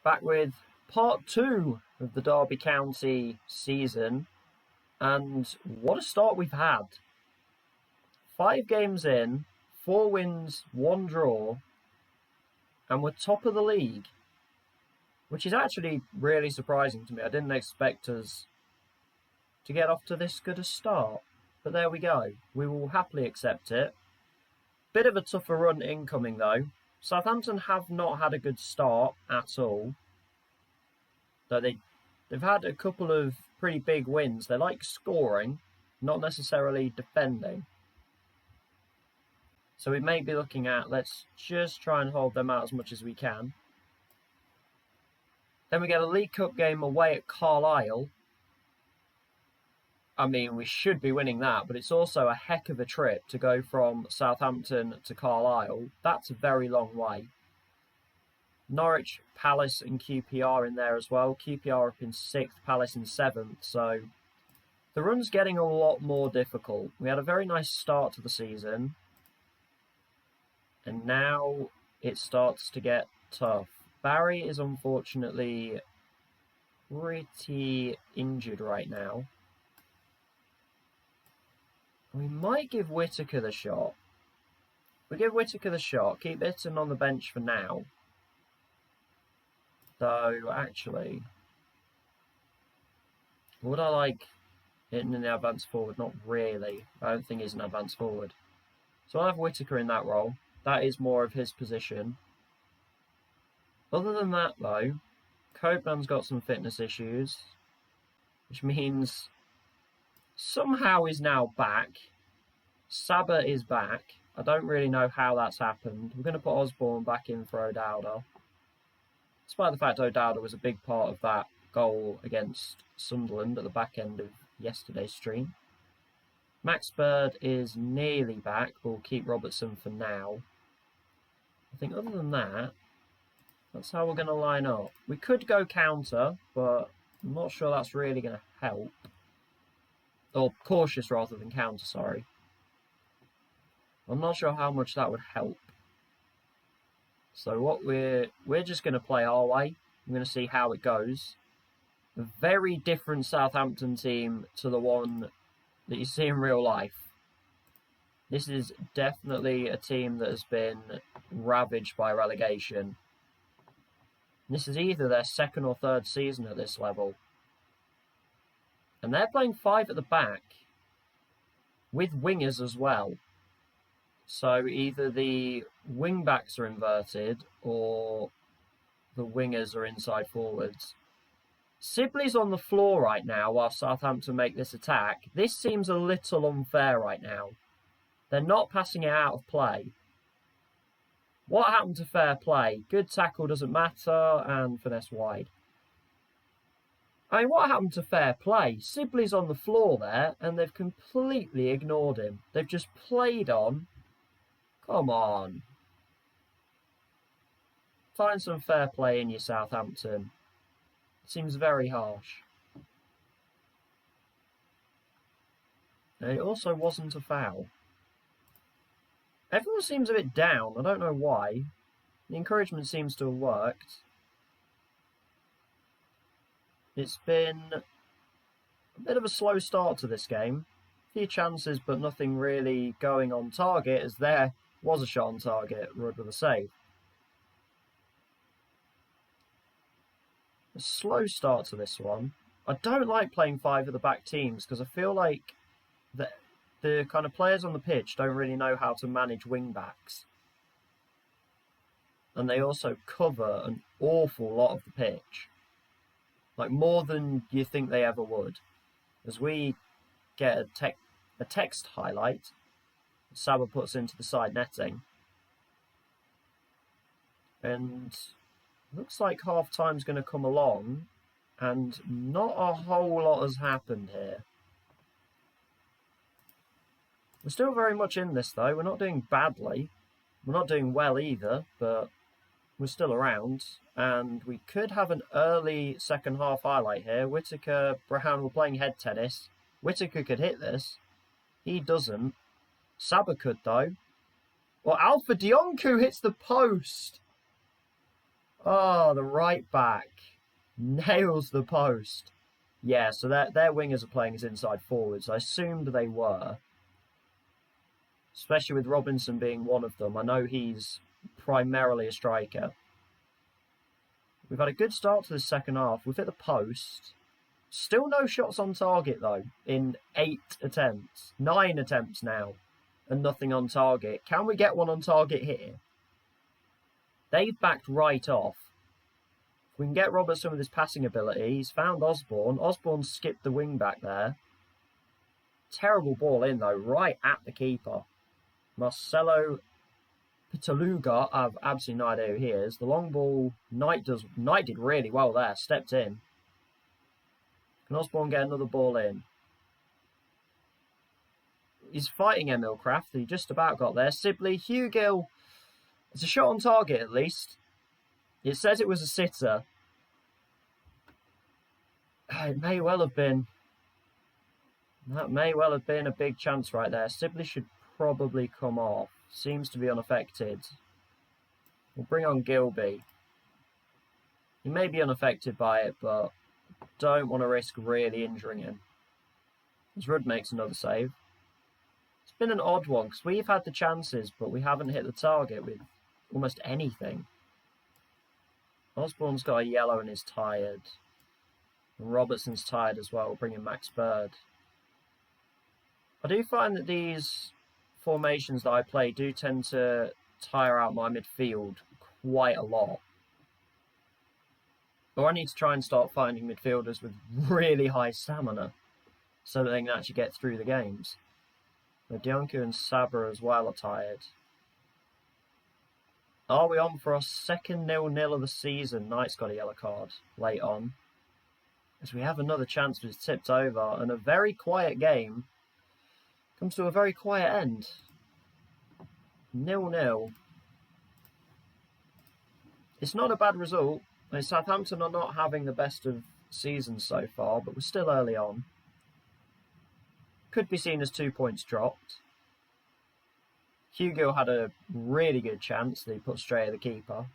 back with part 2 of the Derby County season, and what a start we've had. 5 games in, 4 wins, 1 draw, and we're top of the league, which is actually really surprising to me. I didn't expect us to get off to this good a start, but there we go. We will happily accept it. Bit of a tougher run incoming though. Southampton have not had a good start at all. Though they've had a couple of pretty big wins. They like scoring, not necessarily defending. So we may be looking at, let's just try and hold them out as much as we can. Then we get a League Cup game away at Carlisle. I mean, we should be winning that, but it's also a heck of a trip to go from Southampton to Carlisle. That's a very long way. Norwich, Palace and QPR in there as well. QPR up in 6th, Palace in 7th. So the run's getting a lot more difficult. We had a very nice start to the season. And now it starts to get tough. Barry is unfortunately pretty injured right now. We might give Whittaker the shot. We give Whittaker the shot. Keep Itten on the bench for now. Though, actually, would I like Itten in the advance forward? Not really. I don't think he's an advance forward. So I'll have Whittaker in that role. That is more of his position. Other than that, though, Copenhagen's got some fitness issues, which means somehow he's now back. Saba is back. I don't really know how that's happened. We're going to put Osborne back in for O'Dowda. Despite the fact O'Dowda was a big part of that goal against Sunderland at the back end of yesterday's stream. Max Bird is nearly back. We'll keep Robertson for now. I think other than that, that's how we're going to line up. We could go counter, but I'm not sure that's really going to help. Or cautious rather than counter, sorry. I'm not sure how much that would help. So what we're just going to play our way. I'm going to see how it goes. A very different Southampton team to the one that you see in real life. This is definitely a team that has been ravaged by relegation. This is either their 2nd or 3rd season at this level. And they're playing 5 at the back with wingers as well. So either the wing backs are inverted or the wingers are inside forwards. Sibley's on the floor right now while Southampton make this attack. This seems a little unfair right now. They're not passing it out of play. What happened to fair play? Good tackle doesn't matter and finesse wide. I mean, what happened to fair play? Sibley's on the floor there and they've completely ignored him. They've just played on. Come on. Find some fair play in your Southampton. It seems very harsh. And it also wasn't a foul. Everyone seems a bit down. I don't know why. The encouragement seems to have worked. It's been a bit of a slow start to this game. A few chances, but nothing really going on target, as there was a shot on target. Rudd with a save. A slow start to this one. I don't like playing 5 at the back teams because I feel like the kind of players on the pitch don't really know how to manage wing backs. And they also cover an awful lot of the pitch. Like more than you think they ever would. As we get a text highlight, Saba puts into the side netting. And looks like half time's going to come along, and not a whole lot has happened here. We're still very much in this though. We're not doing badly. We're not doing well either, but we're still around. And we could have an early second half highlight here. Whittaker, Brown were playing head tennis. Whittaker could hit this. He doesn't. Saba could though. Well, Alpha Dionku hits the post. Oh, the right back nails the post. Yeah, so their wingers are playing as inside forwards. I assumed they were. Especially with Robinson being one of them. I know he's primarily a striker. We've had a good start to the second half. We've hit the post. Still no shots on target, though, in 8 attempts. 9 attempts now, and nothing on target. Can we get one on target here? They've backed right off. If we can get Robertson with his passing ability. He's found Osborne. Osborne skipped the wing back there. Terrible ball in, though, right at the keeper. Marcelo Pitaluga, I have absolutely no idea who he is. The long ball, Knight did really well there, stepped in. Can Osborne get another ball in? He's fighting Emil Kraft, he just about got there. Sibley, Hugill, it's a shot on target at least. It says it was a sitter. It may well have been. That may well have been a big chance right there. Sibley should probably come off. Seems to be unaffected. We'll bring on Gilby. He may be unaffected by it, but don't want to risk really injuring him. As Rudd makes another save. It's been an odd one, because we've had the chances, but we haven't hit the target with almost anything. Osborne's got a yellow and is tired. And Robertson's tired as well, bringing Max Bird. I do find that these formations that I play do tend to tire out my midfield quite a lot. Or I need to try and start finding midfielders with really high stamina so that they can actually get through the games. Medionku and Sabra as well are tired. Are we on for our second 0-0 of the season? Knight's got a yellow card late on. As we have another chance, but it's tipped over, and a very quiet game comes to a very quiet end. 0-0. It's not a bad result. Southampton are not having the best of seasons so far, but we're still early on. Could be seen as 2 points dropped. Hugo had a really good chance that he put straight at the keeper.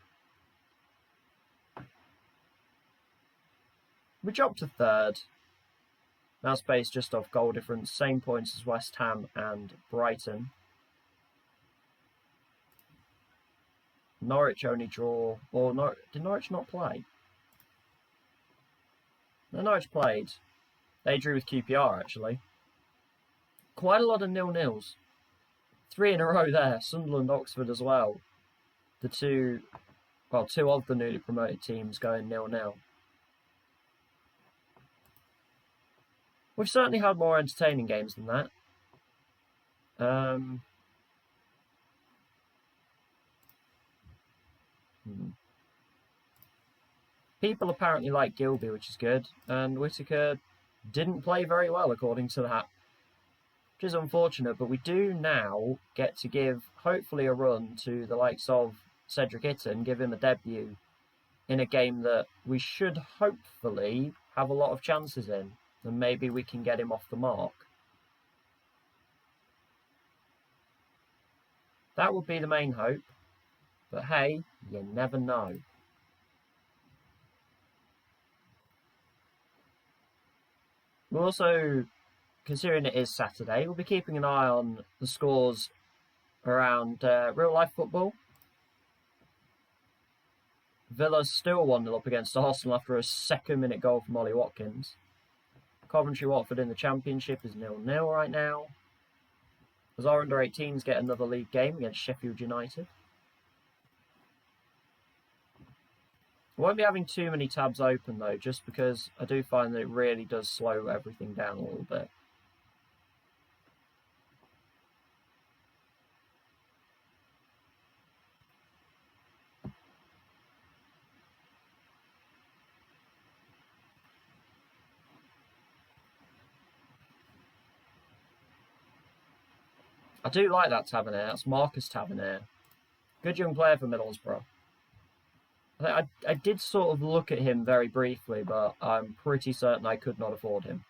We dropped to third. Now Space just off goal difference, same points as West Ham and Brighton. Norwich only draw, or did Norwich not play? No, Norwich played. They drew with QPR actually. Quite a lot of 0-0s. 3 in a row there. Sunderland, Oxford as well. Two of the newly promoted teams going 0-0. We've certainly had more entertaining games than that. People apparently like Gilby, which is good, and Whittaker didn't play very well according to that, which is unfortunate, but we do now get to give, hopefully, a run to the likes of Cedric Itten, give him a debut in a game that we should hopefully have a lot of chances in, and maybe we can get him off the mark. That would be the main hope, but hey, you never know. We're also, considering it is Saturday, we'll be keeping an eye on the scores around real-life football. Villa's still 1-0 up against Arsenal after a second-minute goal from Ollie Watkins. Coventry-Watford in the Championship is 0-0 right now. As our under-18s get another league game against Sheffield United. I won't be having too many tabs open though, just because I do find that it really does slow everything down a little bit. I do like that Tavernier. That's Marcus Tavernier. Good young player for Middlesbrough. I did sort of look at him very briefly, but I'm pretty certain I could not afford him.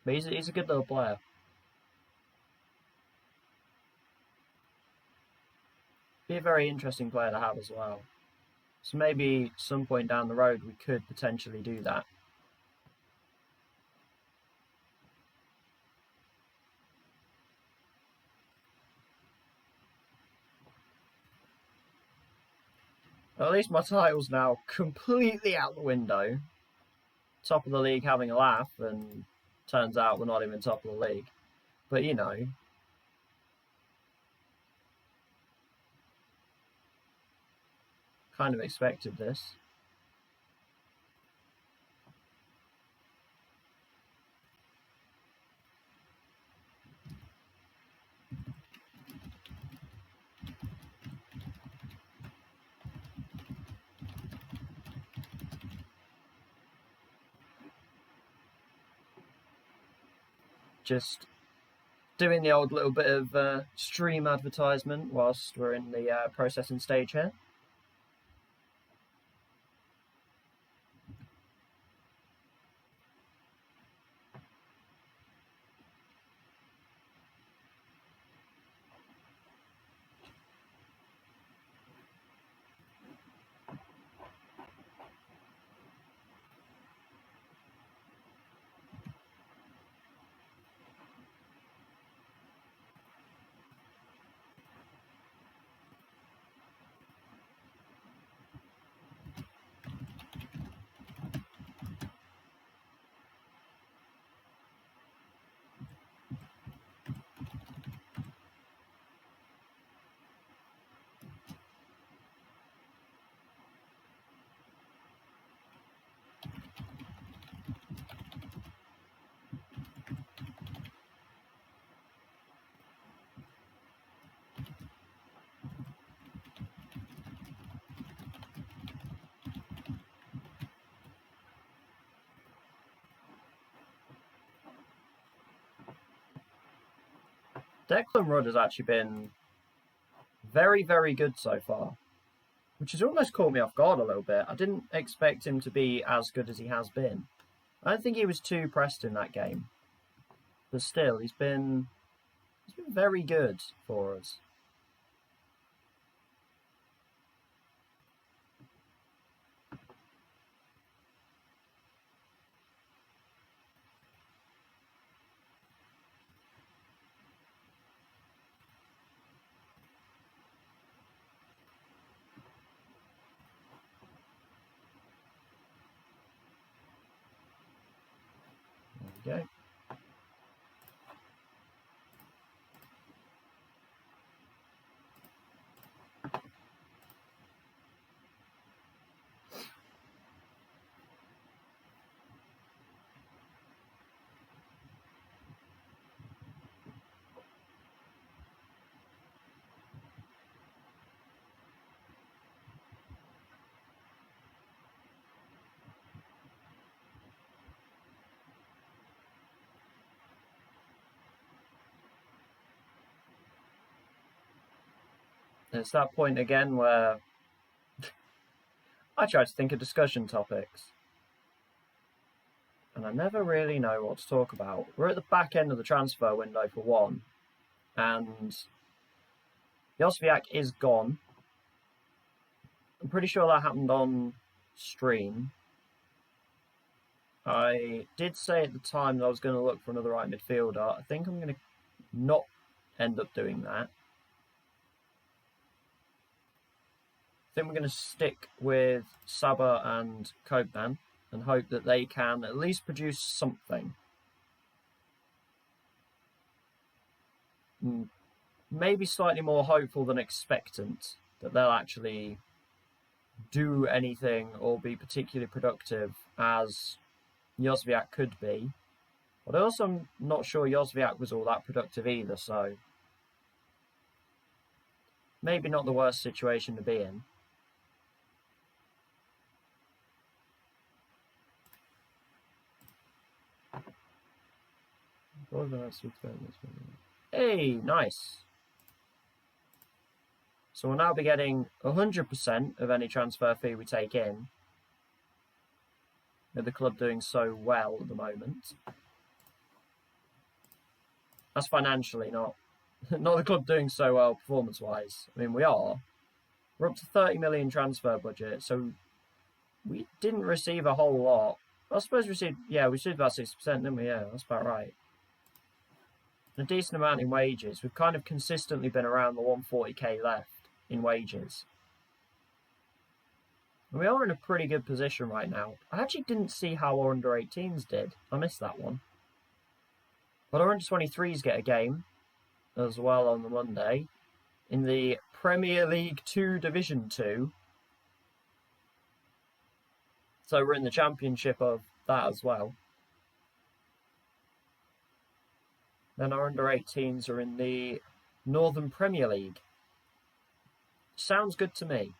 But he's a good little player. Be a very interesting player to have as well. So maybe some point down the road we could potentially do that. At least my title's now completely out the window. Top of the league having a laugh, and turns out we're not even top of the league. But you know. Kind of expected this. Just doing the old little bit of stream advertisement whilst we're in the processing stage here. Declan Rudd has actually been very, very good so far, which has almost caught me off guard a little bit. I didn't expect him to be as good as he has been. I don't think he was too pressed in that game, but still, he's been very good for us. There we go. It's that point again where I try to think of discussion topics, and I never really know what to talk about. We're at the back end of the transfer window for one, and Josviak is gone. I'm pretty sure that happened on stream. I did say at the time that I was going to look for another right midfielder. I think I'm going to not end up doing that. I think we're going to stick with Saba and Kobnan and hope that they can at least produce something. Maybe slightly more hopeful than expectant that they'll actually do anything or be particularly productive as Josviak could be. But also I'm not sure Josviak was all that productive either, so maybe not the worst situation to be in. Hey, nice. So we'll now be getting 100% of any transfer fee we take in. With the club doing so well at the moment. That's financially, not the club doing so well performance-wise. I mean, we are. We're up to 30 million transfer budget, so we didn't receive a whole lot. I suppose we received about 60%, didn't we? Yeah, that's about right. A decent amount in wages. We've kind of consistently been around the 140k left in wages. And we are in a pretty good position right now. I actually didn't see how our under-18s did. I missed that one. But our under-23s get a game as well on the Monday in the Premier League 2 Division 2. So we're in the championship of that as well. Then our under-18s are in the Northern Premier League. Sounds good to me.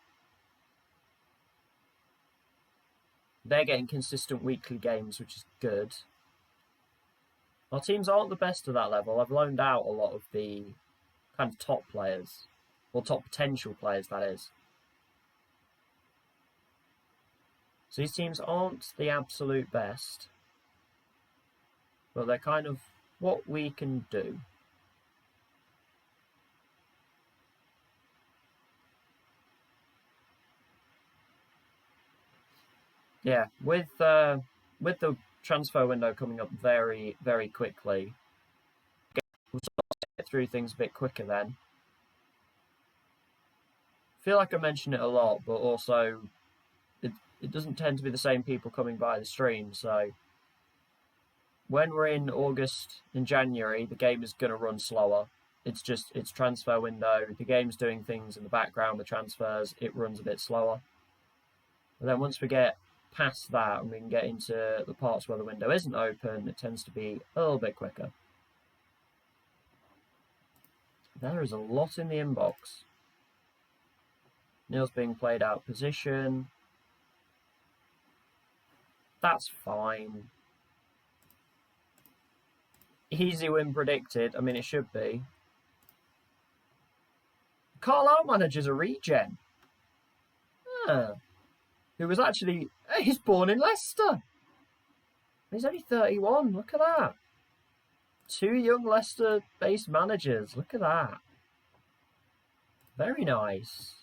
They're getting consistent weekly games, which is good. Our teams aren't the best at that level. I've loaned out a lot of the kind of top players. Or top potential players, that is. So these teams aren't the absolute best. But they're kind of what we can do. Yeah, with the transfer window coming up very, very quickly, we'll get through things a bit quicker then. I feel like I mention it a lot, but also it doesn't tend to be the same people coming by the stream, so when we're in August and January, the game is going to run slower. It's transfer window. The game's doing things in the background with transfers. It runs a bit slower. And then once we get past that and we can get into the parts where the window isn't open, it tends to be a little bit quicker. There is a lot in the inbox. Neil's being played out of position. That's fine. Easy win predicted. I mean, it should be. Carlisle manager's a regen. Who was actually... He's born in Leicester. He's only 31. Look at that. 2 young Leicester-based managers. Look at that. Very nice.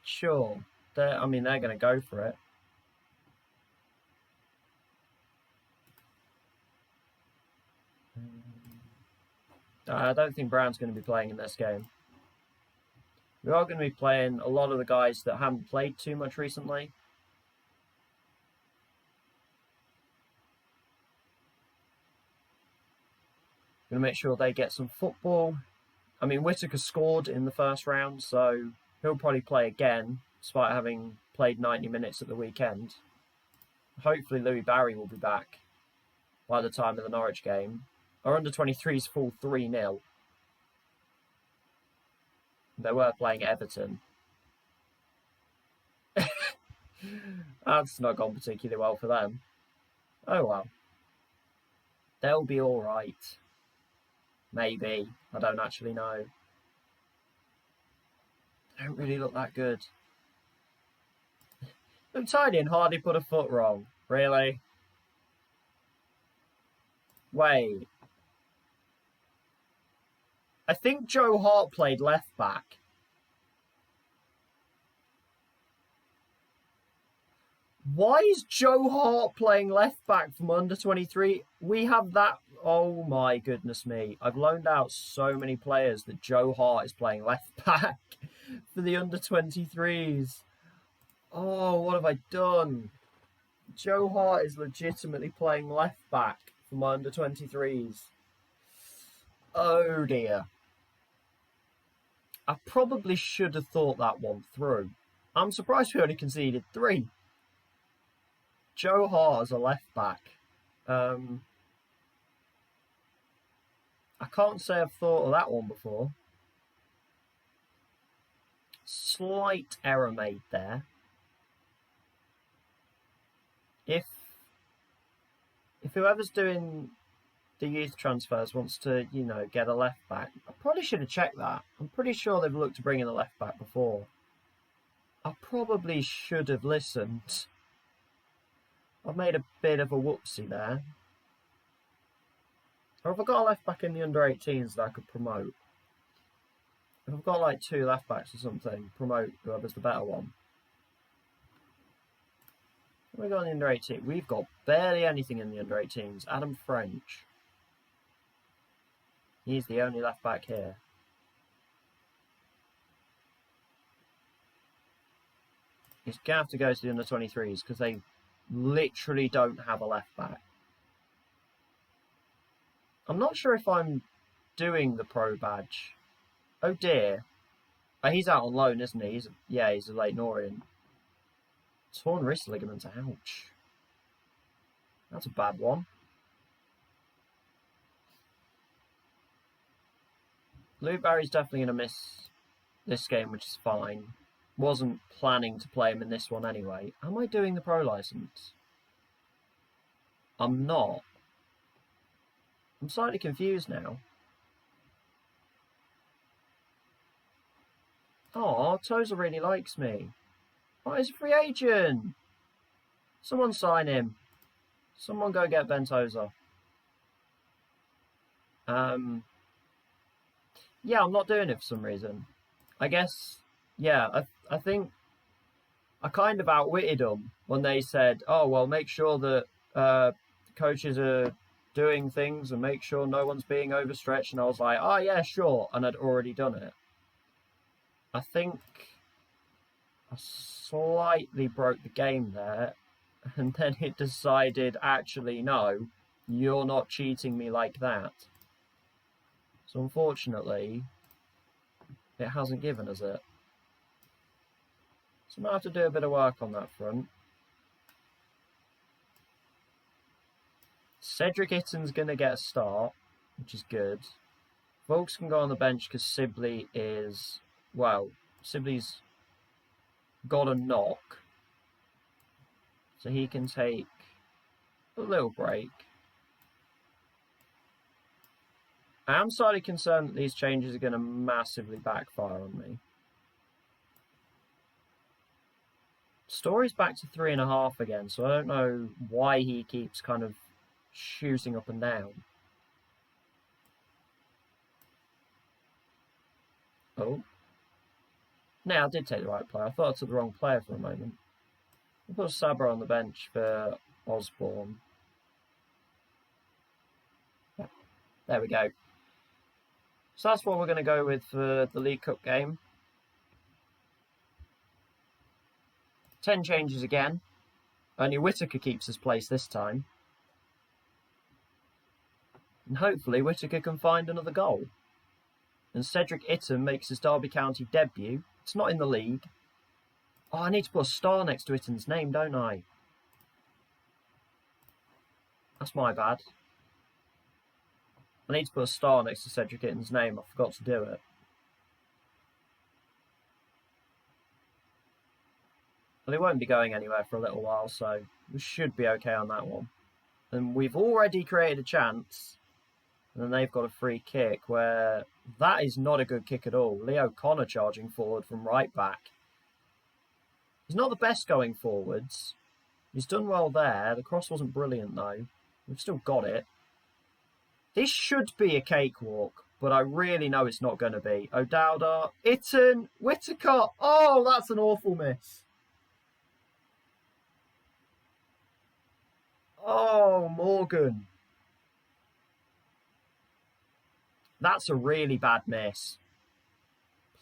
Sure. They're going to go for it. I don't think Brown's going to be playing in this game. We are going to be playing a lot of the guys that haven't played too much recently. Going to make sure they get some football. I mean, Whittaker scored in the first round, so he'll probably play again, despite having played 90 minutes at the weekend. Hopefully Louis Barry will be back by the time of the Norwich game. Our under-23s fall 3-0. They were playing Everton. That's not gone particularly well for them. Oh well. They'll be alright. Maybe. I don't actually know. They don't really look that good. Look tiny and hardly put a foot wrong. Really? Wait. I think Joe Hart played left back. Why is Joe Hart playing left back from under 23? We have that. Oh my goodness me. I've loaned out so many players that Joe Hart is playing left back for the under 23s. Oh, what have I done? Joe Hart is legitimately playing left back for my under 23s. Oh dear. I probably should have thought that one through. I'm surprised we only conceded 3. Joe Hart as a left back. I can't say I've thought of that one before. Slight error made there. If whoever's doing the youth transfers wants to, get a left back, I probably should have checked that. I'm pretty sure they've looked to bring in a left back before. I probably should have listened. I've made a bit of a whoopsie there. Or have I got a left back in the under-18s that I could promote? If I've got like 2 left backs or something, promote whoever's the better one. What have we got in the under-18? We've got barely anything in the under-18s. Adam French. He's the only left back here. He's going to have to go to the under-23s because they literally don't have a left back. I'm not sure if I'm doing the pro badge. Oh dear. Oh, he's out on loan, isn't he? He's a Leyton Orient. Torn wrist ligament. Ouch. That's a bad one. Lou Barry's definitely going to miss this game, which is fine. Wasn't planning to play him in this one anyway. Am I doing the pro license? I'm not. I'm slightly confused now. Oh, Tozer really likes me. Oh, he's a free agent. Someone sign him. Someone go get Ben Tozer. Yeah, I'm not doing it for some reason. I guess, yeah, I think I kind of outwitted them when they said, oh, well, make sure that coaches are doing things and make sure no one's being overstretched. And I was like, oh, yeah, sure. And I'd already done it. I think I slightly broke the game there. And then it decided, actually, no, you're not cheating me like that. So unfortunately, it hasn't given us it. So I might have to do a bit of work on that front. Cedric Itten's going to get a start, which is good. Volks can go on the bench because Sibley is... Well, Sibley's got a knock. So he can take a little break. I am slightly concerned that these changes are going to massively backfire on me. Story's back to 3.5 again, so I don't know why he keeps kind of shooting up and down. Oh. No, I did take the right player. I thought I took the wrong player for a moment. I'll put Sabra on the bench for Osborne. Yeah, there we go. So that's what we're going to go with for the League Cup game. 10 changes again. Only Whittaker keeps his place this time. And hopefully Whittaker can find another goal. And Cedric Itten makes his Derby County debut. It's not in the league. Oh, I need to put a star next to Itten's name, don't I? That's my bad. I need to put a star next to Cedric Itten's name. I forgot to do it. Well, he won't be going anywhere for a little while, so we should be okay on that one. And we've already created a chance. And then they've got a free kick where that is not a good kick at all. Leo Connor charging forward from right back. He's not the best going forwards. He's done well there. The cross wasn't brilliant though. We've still got it. This should be a cakewalk, but I really know it's not going to be. O'Dowda, Itten, Whittaker. Oh, that's an awful miss. Oh, Morgan. That's a really bad miss.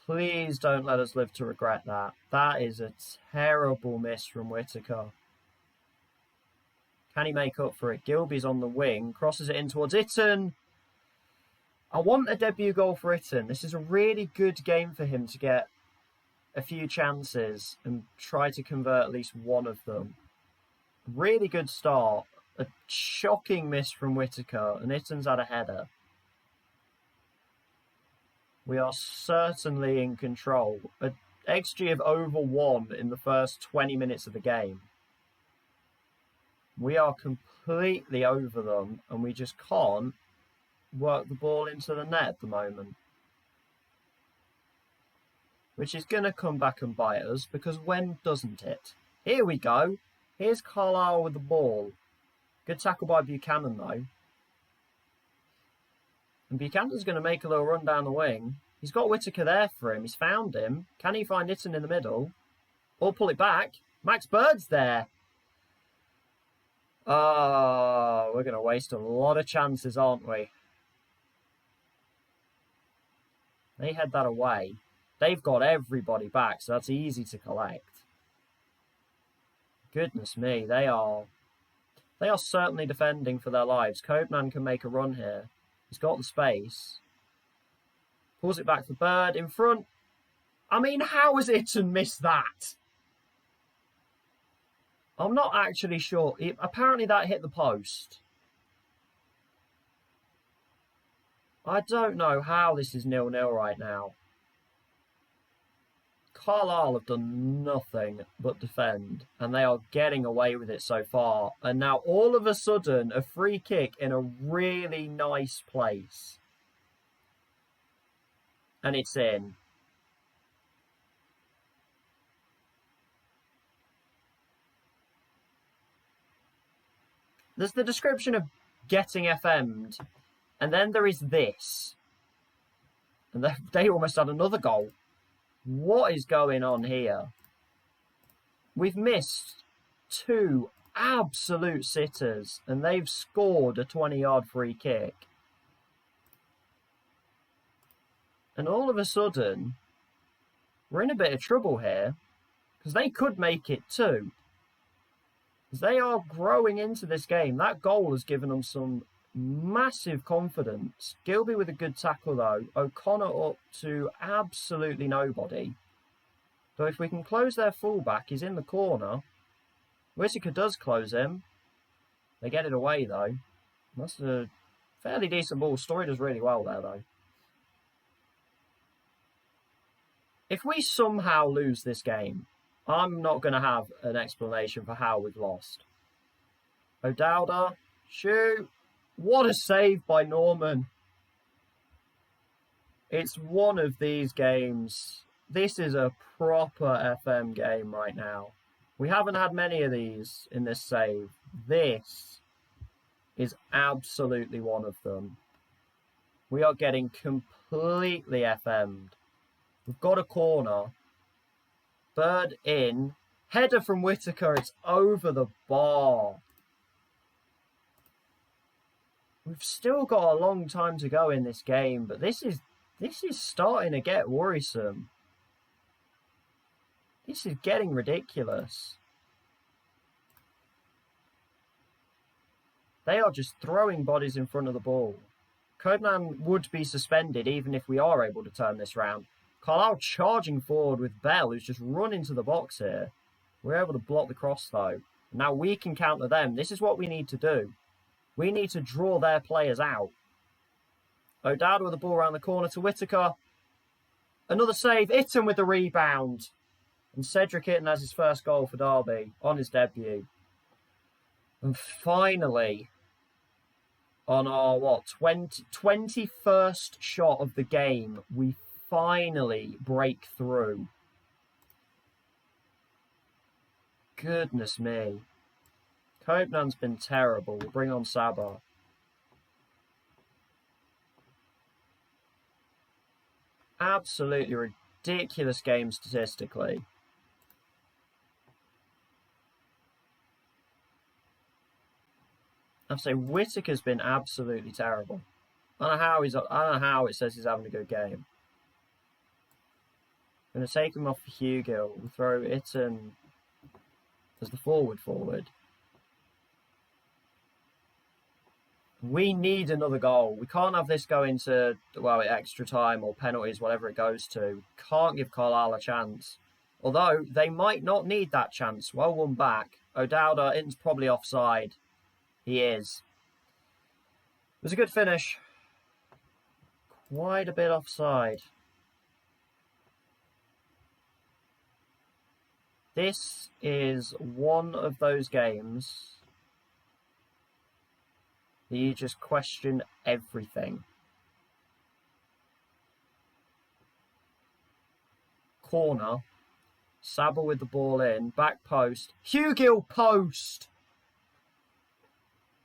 Please don't let us live to regret that. That is a terrible miss from Whittaker. Can he make up for it? Gilby's on the wing. Crosses it in towards Itten. I want a debut goal for Itten. This is a really good game for him to get a few chances and try to convert at least one of them. Really good start. A shocking miss from Whittaker. And Itten's had a header. We are certainly in control. An XG of over 1 in the first 20 minutes of the game. We are completely over them, and we just can't work the ball into the net at the moment. Which is going to come back and bite us, because when doesn't it? Here we go. Here's Carlisle with the ball. Good tackle by Buchanan, though. And Buchanan's going to make a little run down the wing. He's got Whittaker there for him. He's found him. Can he find Itten in the middle? Or pull it back? Max Bird's there. Oh, we're going to waste a lot of chances, aren't we? They head that away. They've got everybody back, so that's easy to collect. Goodness me, they are certainly defending for their lives. Copeland can make a run here. He's got the space. Pulls it back for Bird in front. I mean, how has Itten missed that? I'm not actually sure. Apparently that hit the post. I don't know how this is 0-0 right now. Carlisle have done nothing but defend, and they are getting away with it so far. And now all of a sudden, a free kick in a really nice place. And it's in. There's the description of getting FM'd, and then there is this. And they almost had another goal. What is going on here? We've missed 2 absolute sitters, and they've scored a 20-yard free kick. And all of a sudden, we're in a bit of trouble here, because they could make it 2. Because they are growing into this game. That goal has given them some massive confidence. Gilby with a good tackle, though. O'Connor up to absolutely nobody. So if we can close their fullback, he's in the corner. Whittaker does close him. They get it away, though. That's a fairly decent ball. Story does really well there, though. If we somehow lose this game, I'm not going to have an explanation for how we've lost. O'Dowda, shoot. What a save by Norman. It's one of these games. This is a proper FM game right now. We haven't had many of these in this save. This is absolutely one of them. We are getting completely FM'd. We've got a corner. Bird in. Header from Whittaker. It's over the bar. We've still got a long time to go in this game, but this is starting to get worrisome. This is getting ridiculous. They are just throwing bodies in front of the ball. Codeman would be suspended even if we are able to turn this round. Carlisle charging forward with Bell, who's just run into the box here. We're able to block the cross, though. Now we can counter them. This is what we need to do. We need to draw their players out. O'Dowd with the ball around the corner to Whittaker. Another save. Itten with the rebound. And Cedric Itten has his first goal for Derby on his debut. And finally, on our, 21st shot of the game, we finally break through. Goodness me. Copenhagen's been terrible. We'll bring on Sabah. Absolutely ridiculous game statistically. I have to say, Whittaker's been absolutely terrible. I don't know how it says he's having a good game. I'm going to take him off for Hugill. We'll throw Itten as the forward. We need another goal. We can't have this go into, extra time or penalties, whatever it goes to. Can't give Carlisle a chance. Although, they might not need that chance. Well won back. O'Dowda, Itten's probably offside. He is. It was a good finish. Quite a bit offside. This is one of those games that you just question everything. Corner. Sabah with the ball in. Back post. Hugill post!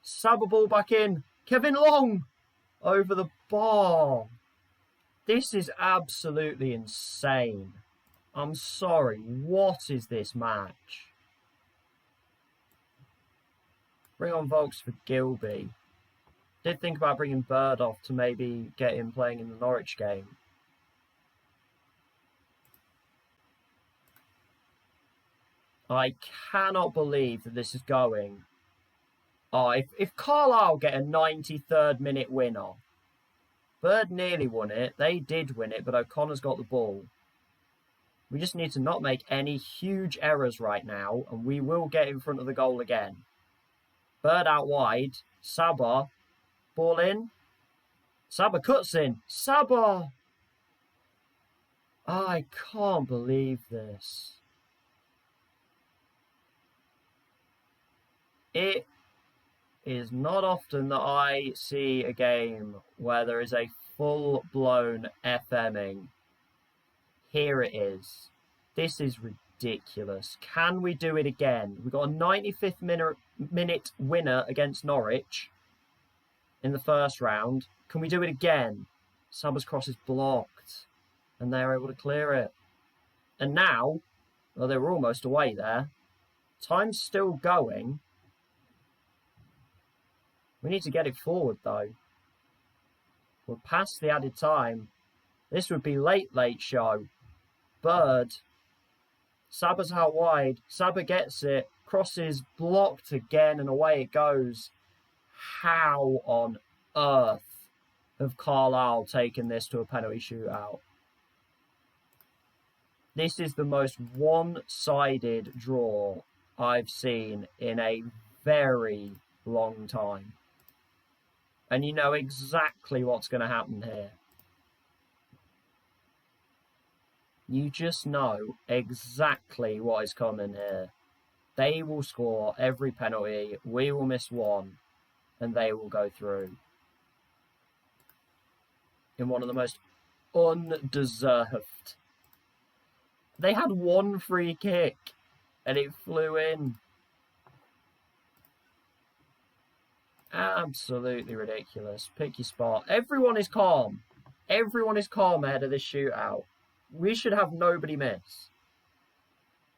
Sabah ball back in. Kevin Long! over the bar. This is absolutely insane. I'm sorry, what is this match? Bring on Volks for Gilby. Did think about bringing Bird off to maybe get him playing in the Norwich game. I cannot believe that this is going. Oh, if Carlisle get a 93rd minute winner. Bird nearly won it. They did win it, but O'Connor's got the ball. We just need to not make any huge errors right now, and we will get in front of the goal again. Bird out wide. Saba. Ball in. Saba cuts in. Saba! I can't believe this. It is not often that I see a game where there is a full-blown FMing. Here it is. This is ridiculous. Can we do it again? We got a 95th minute winner against Norwich in the first round. Can we do it again? Saba's cross is blocked, and they're able to clear it. And now, well, they were almost away there. Time's still going. We need to get it forward, though. We're past the added time. This would be late show. Bird. Saba's out wide. Saba gets it. Crosses blocked again, and away it goes. How on earth have Carlisle taken this to a penalty shootout? This is the most one-sided draw I've seen in a very long time. And you know exactly what's going to happen here. You just know exactly what is coming here. They will score every penalty, we will miss one, and they will go through. In one of the most undeserved. They had one free kick, and it flew in. Absolutely ridiculous. Pick your spot. Everyone is calm. Everyone is calm ahead of this shootout. We should have nobody miss.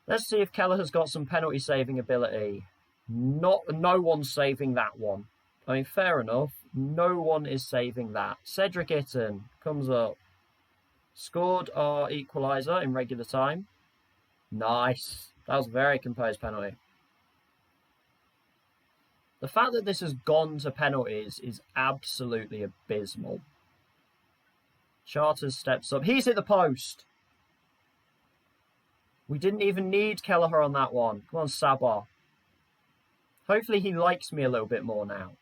Let's see if Kelleher's got some penalty saving ability. No one's saving that one. I mean, fair enough. No one is saving that. Cedric Itten comes up. Scored our equaliser in regular time. Nice. That was a very composed penalty. The fact that this has gone to penalties is absolutely abysmal. Charters steps up. He's hit the post. We didn't even need Kelleher on that one. Come on, Saba. Hopefully he likes me a little bit more now.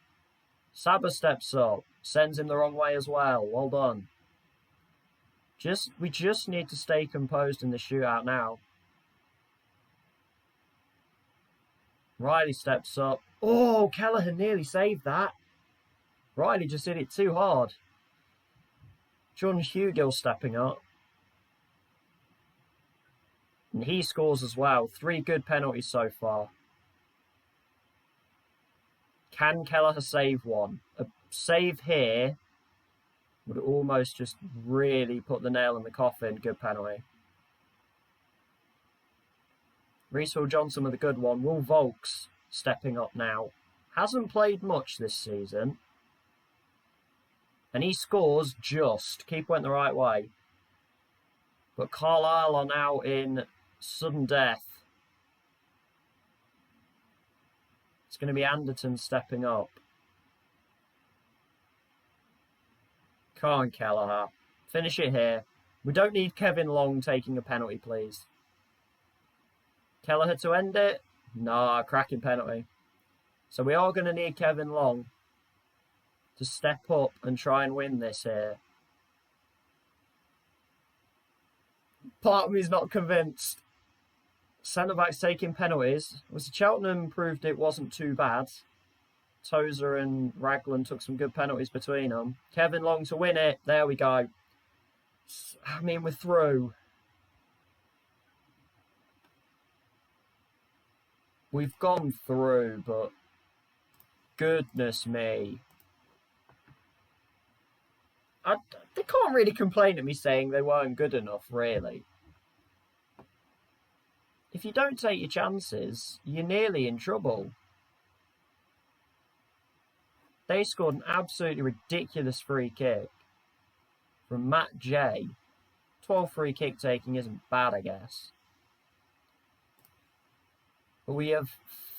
Saba steps up. Sends him the wrong way as well. Well done. We just need to stay composed in the shootout now. Riley steps up. Oh, Kelleher nearly saved that. Riley just hit it too hard. John Hugill stepping up. And he scores as well. 3 good penalties so far. Can Kelleher save one? A save here would almost just really put the nail in the coffin. Good penalty. Reece Johnson with a good one. Will Volks stepping up now. Hasn't played much this season. And he scores just. Keeper went the right way. But Carlisle are now in sudden death. It's going to be Anderton stepping up. Come on, Kelleher. Finish it here. We don't need Kevin Long taking a penalty, please. Kelleher to end it. Nah, cracking penalty. So we are going to need Kevin Long to step up and try and win this here. Part of me is not convinced. Centre-backs taking penalties. Was Cheltenham proved it wasn't too bad. Tozer and Raglan took some good penalties between them. Kevin Long to win it. There we go. I mean, we're through. We've gone through, but goodness me. they can't really complain at me saying they weren't good enough, really. If you don't take your chances, you're nearly in trouble. They scored an absolutely ridiculous free kick from Matt J. 12 free kick taking isn't bad, I guess. But we have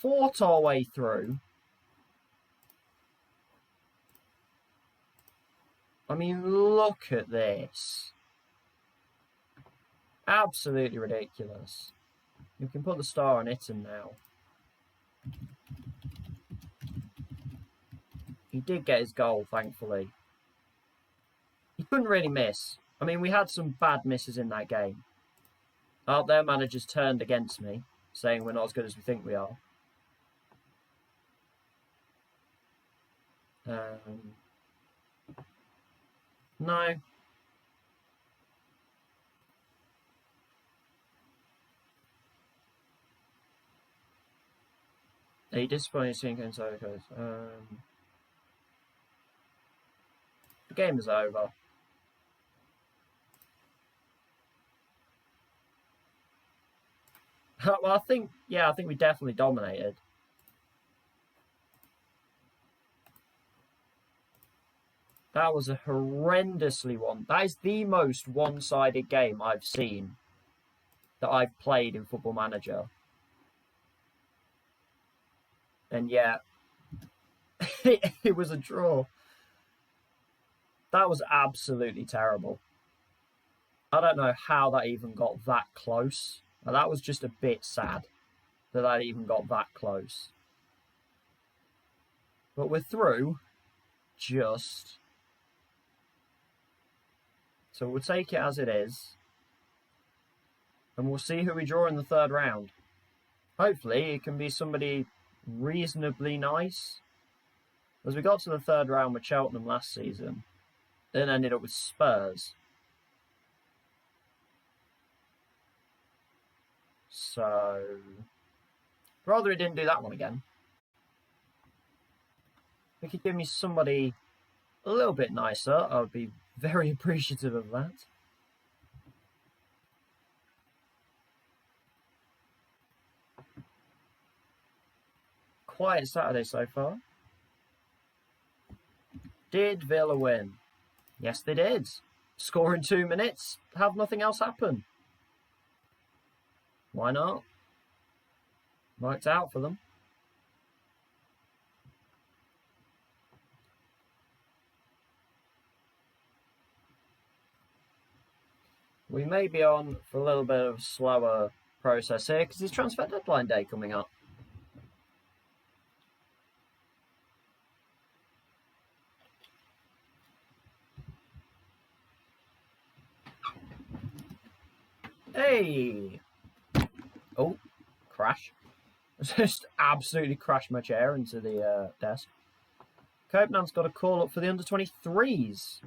fought our way through. I mean, look at this. Absolutely ridiculous. You can put the star on Itten now. He did get his goal, thankfully. He couldn't really miss. I mean, we had some bad misses in that game. Oh, their manager's turned against me, saying we're not as good as we think we are. No. Are you disappointed seeing Gonzalo goes? The game is over. Well, I think we definitely dominated. That was a horrendously one. That is the most one-sided game I've seen that I've played in Football Manager. And yet, it was a draw. That was absolutely terrible. I don't know how that even got that close. That was just a bit sad that even got that close. But we're through. Just. So we'll take it as it is. And we'll see who we draw in the third round. Hopefully it can be somebody reasonably nice. As we got to the third round with Cheltenham last season, then ended up with Spurs. So, rather it didn't do that one again. If it could give me somebody a little bit nicer, I would be very appreciative of that. Quiet Saturday so far. Did Villa win? Yes, they did. Score in 2 minutes, have nothing else happen. Why not? Worked out for them. We may be on for a little bit of a slower process here because it's transfer deadline day coming up. Hey! Oh, crash. Just absolutely crashed my chair into the desk. Copenhagen's got a call up for the under-23s.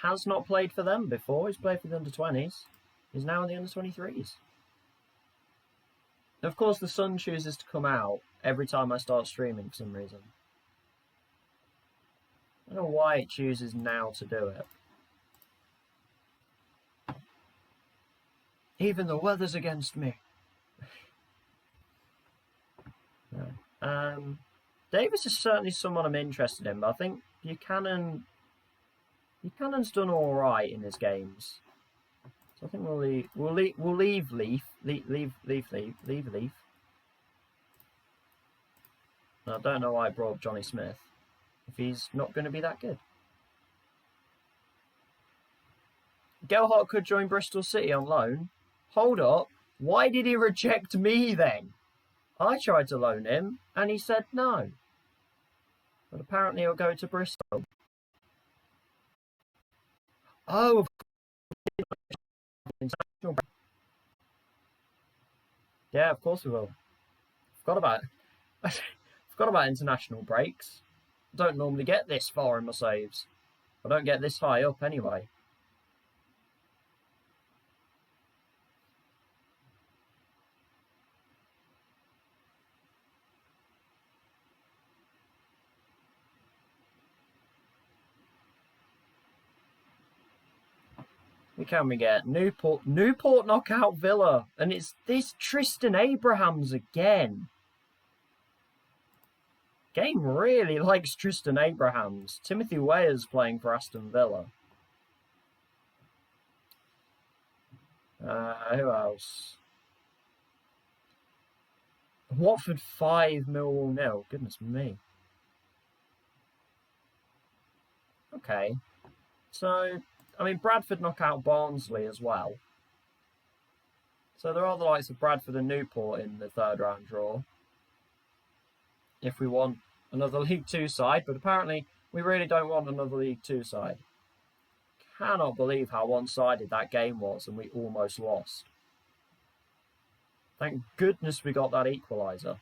Has not played for them before. He's played for the under-20s. He's now in the under-23s. Of course, the sun chooses to come out every time I start streaming for some reason. I don't know why it chooses now to do it. Even the weather's against me. No. Davis is certainly someone I'm interested in, but I think Buchanan's done all right in his games. So I think we'll leave Leaf. I don't know why I brought up Johnny Smith if he's not going to be that good. Gelhardt could join Bristol City on loan. Hold up. Why did he reject me then? I tried to loan him and he said no. But apparently he'll go to Bristol. Oh, international break. Yeah, of course we will. Forgot about international breaks. I don't normally get this far in my saves. I don't get this high up anyway. Who can we get? Newport knock out Villa. And it's this Tristan Abrahams again. Game really likes Tristan Abrahams. Timothy Weah's playing for Aston Villa. Who else? Watford 5, Millwall 0. Goodness me. Okay. So, I mean, Bradford knock out Barnsley as well. So there are the likes of Bradford and Newport in the third round draw. If we want another League 2 side, but apparently we really don't want another League 2 side. Cannot believe how one-sided that game was and we almost lost. Thank goodness we got that equaliser.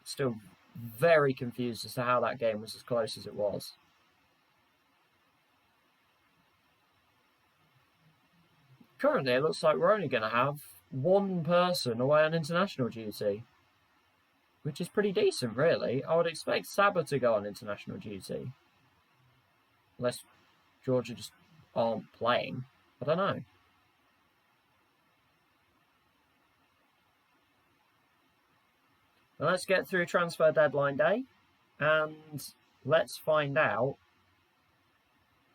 Still very confused as to how that game was as close as it was. Currently, it looks like we're only going to have one person away on international duty, which is pretty decent, really. I would expect Saba to go on international duty. Unless Georgia just aren't playing. I don't know. Now let's get through transfer deadline day and let's find out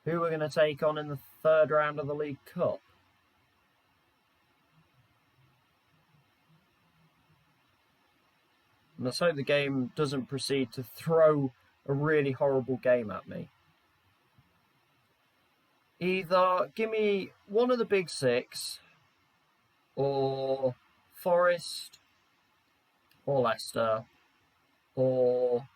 who we're going to take on in the third round of the League Cup. And let's hope the game doesn't proceed to throw a really horrible game at me. Either give me one of the big six, or Forest, or Leicester, or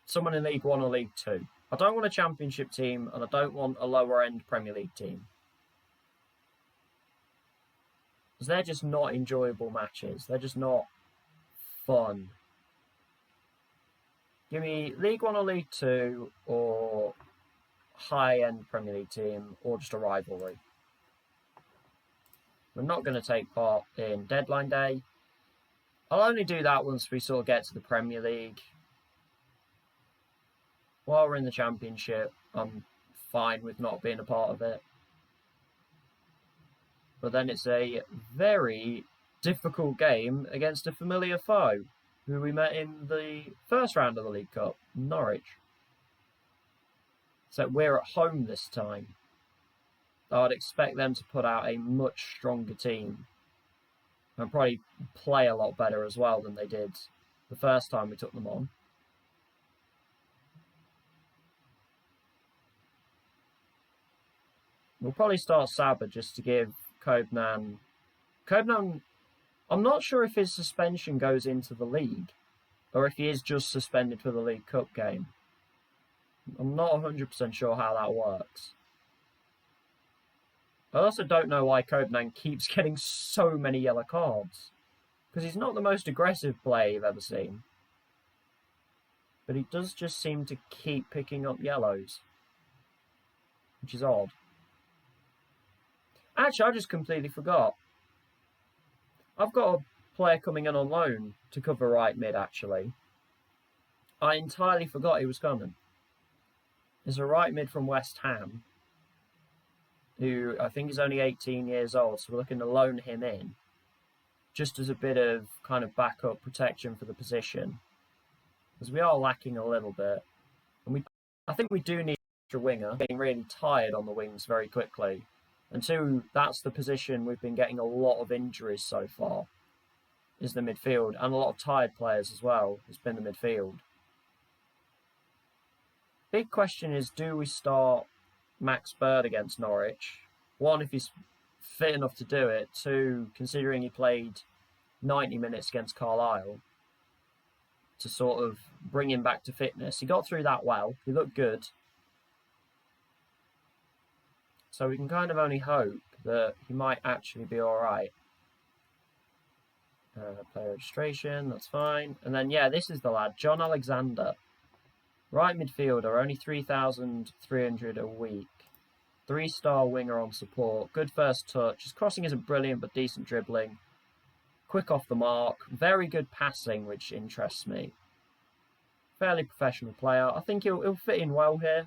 someone in League 1 or League 2. I don't want a Championship team, and I don't want a lower-end Premier League team. Because they're just not enjoyable matches. They're just not fun. Give me League 1 or League 2, or high-end Premier League team, or just a rivalry. We're not going to take part in deadline day. I'll only do that once we sort of get to the Premier League. While we're in the Championship, I'm fine with not being a part of it. But then it's a very difficult game against a familiar foe, who we met in the first round of the League Cup, Norwich. So we're at home this time. I'd expect them to put out a much stronger team. And probably play a lot better as well than they did the first time we took them on. We'll probably start Saba just to give Kobnan... Kobnan, I'm not sure if his suspension goes into the league, or if he is just suspended for the League Cup game. I'm not 100% sure how that works. I also don't know why Kobnan keeps getting so many yellow cards. Because he's not the most aggressive player you've ever seen. But he does just seem to keep picking up yellows. Which is odd. Actually, I just completely forgot. I've got a player coming in on loan to cover right mid, actually. I entirely forgot he was coming. There's a right mid from West Ham, who I think is only 18 years old, so we're looking to loan him in, just as a bit of kind of backup protection for the position, because we are lacking a little bit, and I think we do need an extra winger, getting really tired on the wings very quickly, and two, that's the position we've been getting a lot of injuries so far, is the midfield, and a lot of tired players as well, has been the midfield. Big question is, do we start Max Bird against Norwich? One, if he's fit enough to do it. Two, considering he played 90 minutes against Carlisle, to sort of bring him back to fitness. He got through that well. He looked good. So we can kind of only hope that he might actually be all right. Player registration, that's fine. And then, yeah, this is the lad, John Alexander. Right midfielder, only 3,300 a week. 3-star winger on support. Good first touch. His crossing isn't brilliant, but decent dribbling. Quick off the mark. Very good passing, which interests me. fairly professional player. I think he'll fit in well here.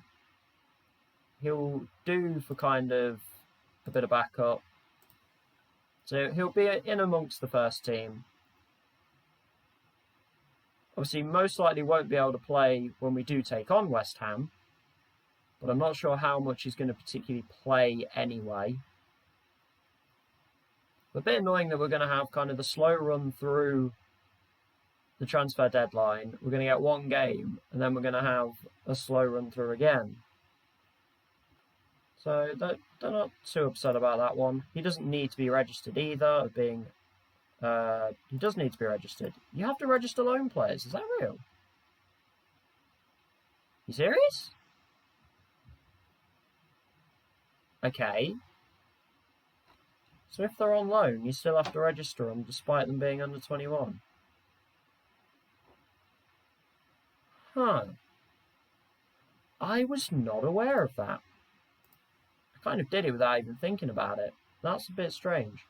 He'll do for kind of a bit of backup. So he'll be in amongst the first team. Obviously, most likely won't be able to play when we do take on West Ham. But I'm not sure how much he's going to particularly play anyway. A bit annoying that we're going to have kind of the slow run through the transfer deadline. We're going to get one game, and then we're going to have a slow run through again. So they're not too upset about that one. He doesn't need to be registered either. He does need to be registered. You have to register loan players. Is that real? You serious? Okay. So if they're on loan, you still have to register them despite them being under 21. Huh. I was not aware of that. I kind of did it without even thinking about it. That's a bit strange.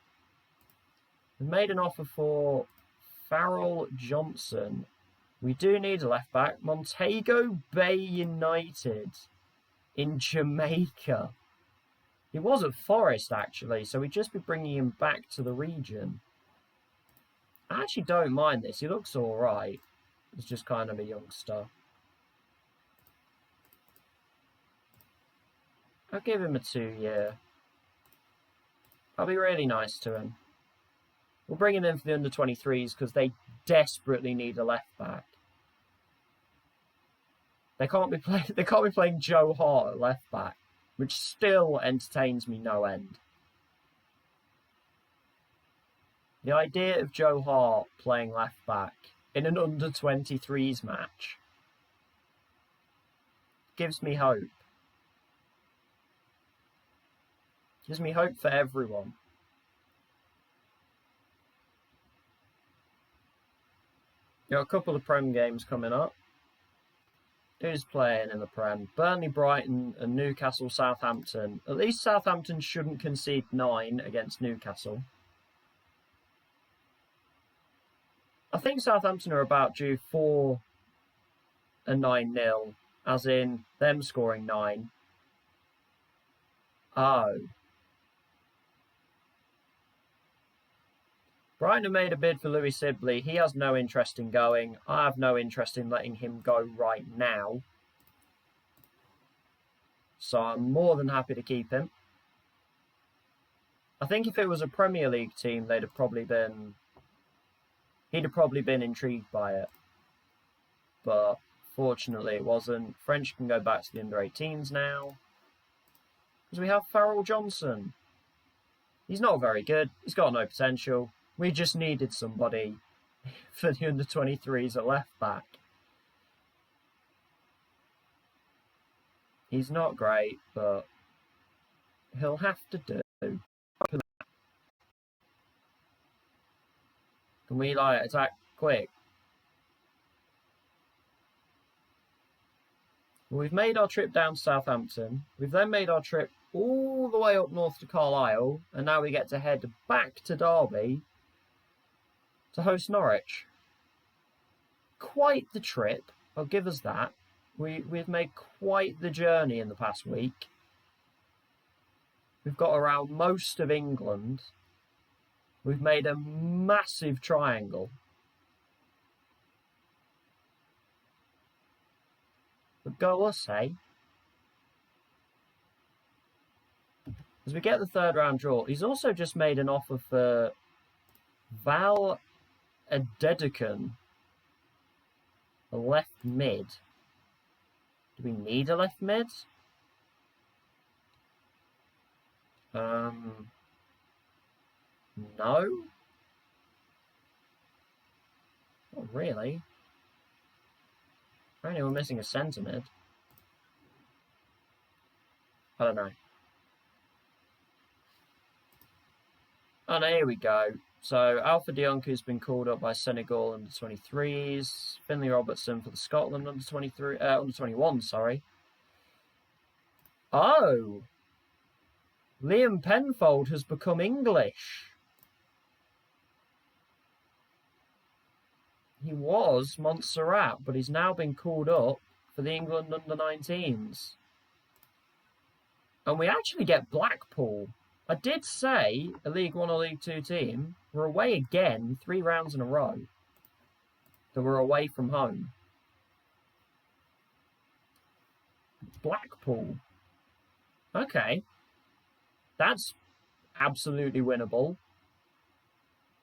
We made an offer for Farrell Johnson. We do need a left back. Montego Bay United in Jamaica. He was at Forest, actually, so we'd just be bringing him back to the region. I actually don't mind this. He looks all right. He's just kind of a youngster. I'll give him a 2-year. I'll be really nice to him. We'll bring him in for the under-23s because they desperately need a left back. They can't be playing Joe Hart at left back, which still entertains me no end. The idea of Joe Hart playing left back in an under-23s match gives me hope. Gives me hope for everyone. There are a couple of Prem games coming up. Who's playing in the Prem? Burnley, Brighton and Newcastle, Southampton. At least Southampton shouldn't concede 9 against Newcastle. I think Southampton are about due for a 9-0, as in them scoring 9. Oh. Brighton have made a bid for Louis Sibley. He has no interest in going. I have no interest in letting him go right now. So I'm more than happy to keep him. I think if it was a Premier League team, he'd have probably been intrigued by it. But fortunately it wasn't. French can go back to the under-18s now. Because we have Farrell Johnson. He's not very good. He's got no potential. We just needed somebody for the under-23s at left back. He's not great, but he'll have to do. Can we, attack quick? Well, we've made our trip down to Southampton. We've then made our trip all the way up north to Carlisle, and now we get to head back to Derby to host Norwich. Quite the trip, I'll give us that. We've made quite the journey in the past week. We've got around most of England. We've made a massive triangle. But go us, eh? As we get the third round draw, he's also just made an offer for Val Adedican, a left mid. Do we need a left mid? No. Not really. Apparently we're missing a centre mid. I don't know. Oh, no, here we go. So Alpha Dionku's been called up by Senegal under 23s. Finlay Robertson for the Scotland under 21, sorry. Oh, Liam Penfold has become English. He was Montserrat, but he's now been called up for the England under-19s. And we actually get Blackpool. I did say a League One or League Two team. We're away again, 3 rounds in a row. That we're away from home. Blackpool. Okay. That's absolutely winnable.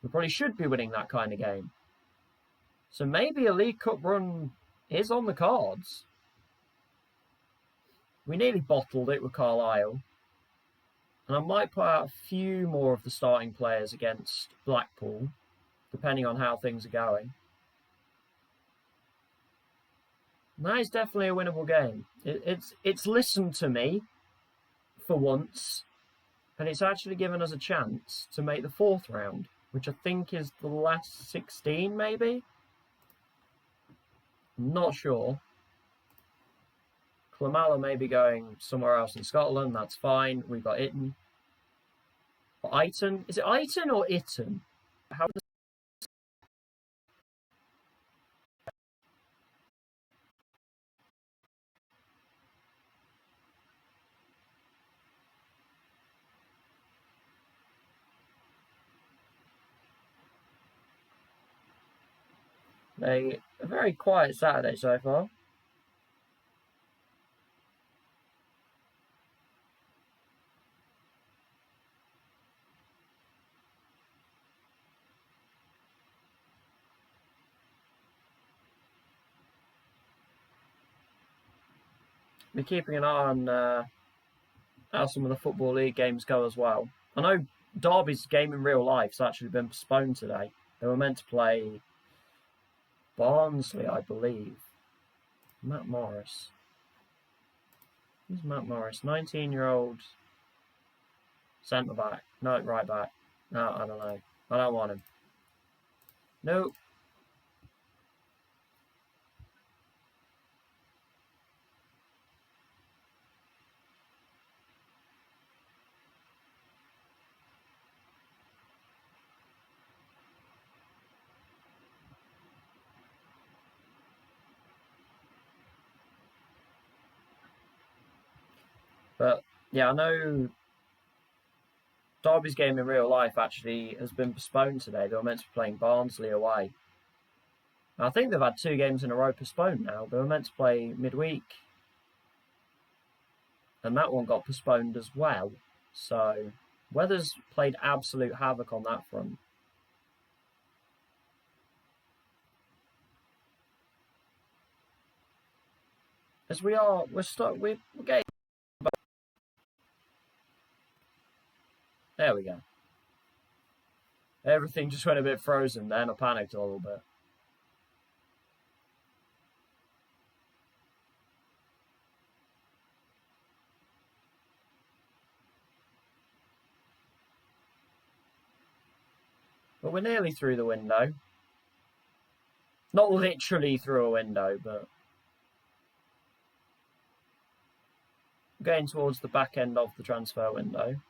We probably should be winning that kind of game. So maybe a League Cup run is on the cards. We nearly bottled it with Carlisle. And I might put out a few more of the starting players against Blackpool, depending on how things are going. And that is definitely a winnable game. It's listened to me for once, and it's actually given us a chance to make the 4th round, which I think is the last 16, maybe? I'm not sure. Klamala may be going somewhere else in Scotland. That's fine. We've got Itten. Or Iten. Is it Iten or Itten? How does a very quiet Saturday so far. We're keeping an eye on how some of the Football League games go as well. I know Derby's game in real life has actually been postponed today. They were meant to play Barnsley, I believe. Matt Morris. Who's Matt Morris? 19-year-old centre back. No, right back. No, I don't know. I don't want him. Nope. But yeah, I know Derby's game in real life actually has been postponed today. They were meant to be playing Barnsley away. I think they've had 2 games in a row postponed now. They were meant to play midweek. And that one got postponed as well. So weather's played absolute havoc on that front. As we're stuck, we're getting. There we go. Everything just went a bit frozen then. I panicked a little bit. But we're nearly through the window. Not literally through a window, but getting towards the back end of the transfer window.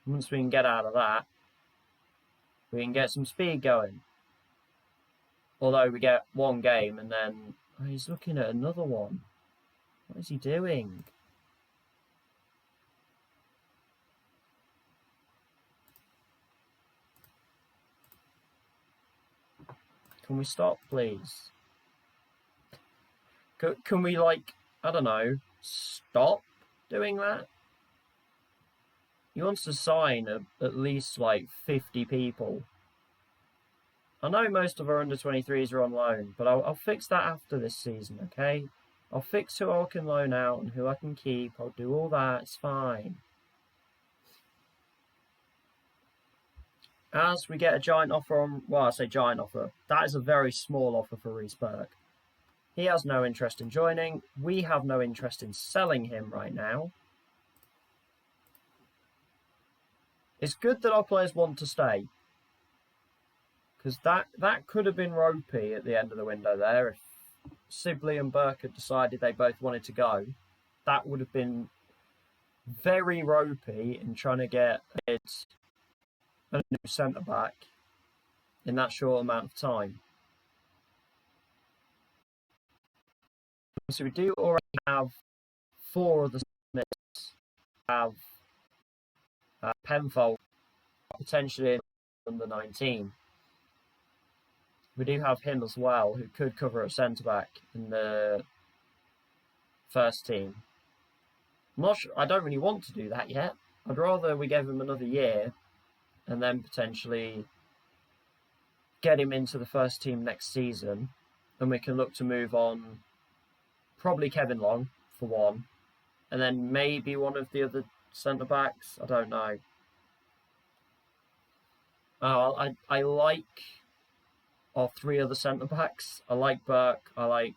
Once we can get out of that, we can get some speed going. Although we get 1 game and then he's looking at another one. What is he doing? Can we stop, please? Can we, like, I don't know, stop doing that? He wants to sign at least, like, 50 people. I know most of our under-23s are on loan, but I'll fix that after this season, okay? I'll fix who I can loan out and who I can keep. I'll do all that. It's fine. As we get a giant offer on... Well, I say giant offer. That is a very small offer for Reece Burke. He has no interest in joining. We have no interest in selling him right now. It's good that our players want to stay. Because that could have been ropey at the end of the window there. If Sibley and Burke had decided they both wanted to go, that would have been very ropey in trying to get a new centre-back in that short amount of time. So we do already have 4 other Smiths. Have Penfold potentially in under 19. We do have him as well, who could cover at centre back in the first team. I'm not sure, I don't really want to do that yet. I'd rather we gave him another year and then potentially get him into the first team next season, and we can look to move on probably Kevin Long for one, and then maybe one of the other centre backs. I don't know. I like our 3 other centre backs. I like Burke, I like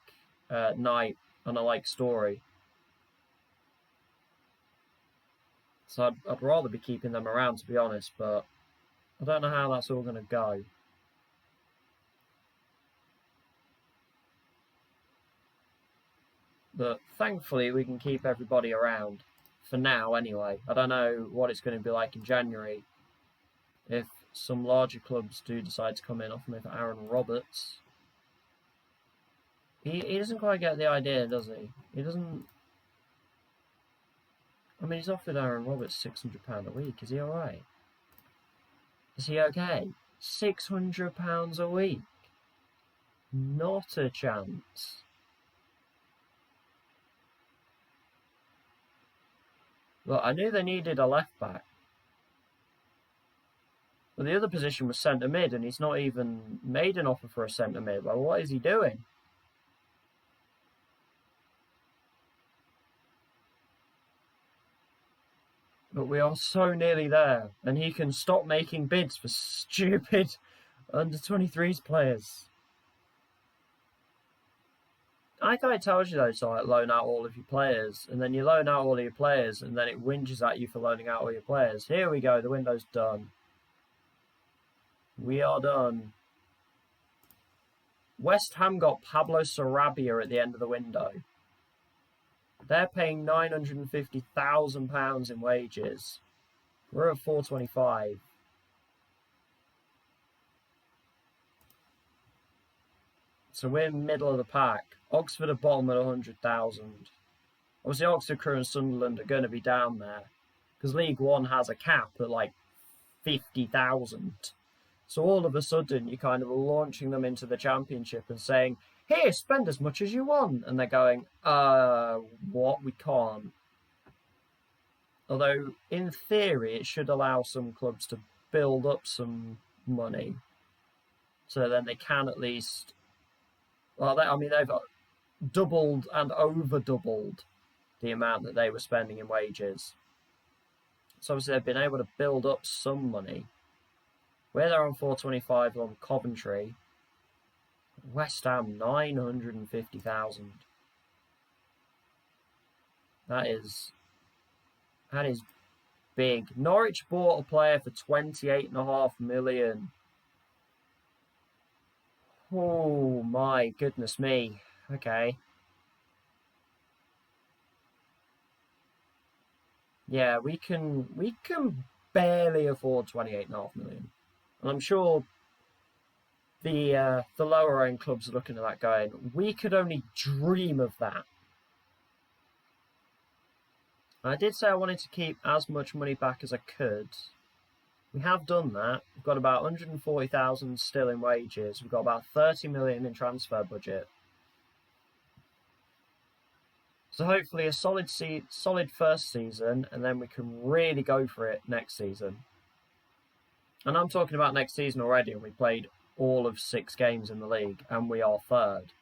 Knight, and I like Story. So I'd rather be keeping them around, to be honest, but I don't know how that's all going to go. But thankfully, we can keep everybody around. For now, anyway. I don't know what it's going to be like in January. If some larger clubs do decide to come in, offer me for Aaron Roberts. He doesn't quite get the idea, does he? He doesn't... I mean, he's offered Aaron Roberts £600 a week. Is he alright? Is he okay? £600 a week? Not a chance. Well, I knew they needed a left back. But the other position was centre mid, and he's not even made an offer for a centre mid. Well, what is he doing? But we are so nearly there, and he can stop making bids for stupid under-23s players. I thought it tells you though to like loan out all of your players, and then you loan out all of your players, and then it whinges at you for loaning out all your players. Here we go, the window's done. We are done. West Ham got Pablo Sarabia at the end of the window. They're paying £950,000 in wages. We're at 425. So we're middle of the pack. Oxford are bottom at 100,000. Obviously, Oxford, Crewe and Sunderland are going to be down there because League One has a cap at like 50,000. So all of a sudden, you're kind of launching them into the Championship and saying, here, spend as much as you want. And they're going, what? We can't. Although, in theory, it should allow some clubs to build up some money. So then they can at least... Well, they've doubled and over-doubled the amount that they were spending in wages. So obviously they've been able to build up some money. We're there on 425 on Coventry. West Ham, 950,000. That is big. Norwich bought a player for 28.5 million. Oh my goodness me. Okay. Yeah, we can barely afford 28.5 million. And I'm sure the lower end clubs are looking at that going, we could only dream of that. I did say I wanted to keep as much money back as I could. We have done that. We've got about 140,000 still in wages. We've got about 30 million in transfer budget. So hopefully a solid first season, and then we can really go for it next season. And I'm talking about next season already, and we played all of 6 games in the league, and we are third.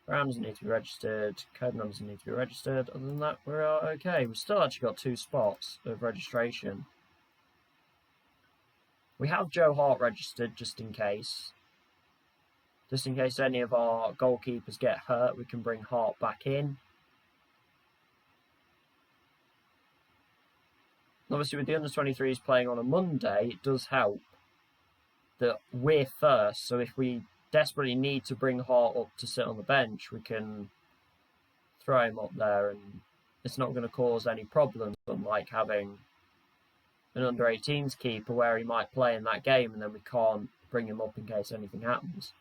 Rams need to be registered. Code numbers need to be registered. Other than that, we're okay. We've still actually got 2 spots of registration. We have Joe Hart registered just in case. Just in case any of our goalkeepers get hurt, we can bring Hart back in. Obviously, with the under-23s playing on a Monday, it does help that we're first. So if we desperately need to bring Hart up to sit on the bench, we can throw him up there and it's not going to cause any problems, unlike having an under-18s keeper where he might play in that game and then we can't bring him up in case anything happens.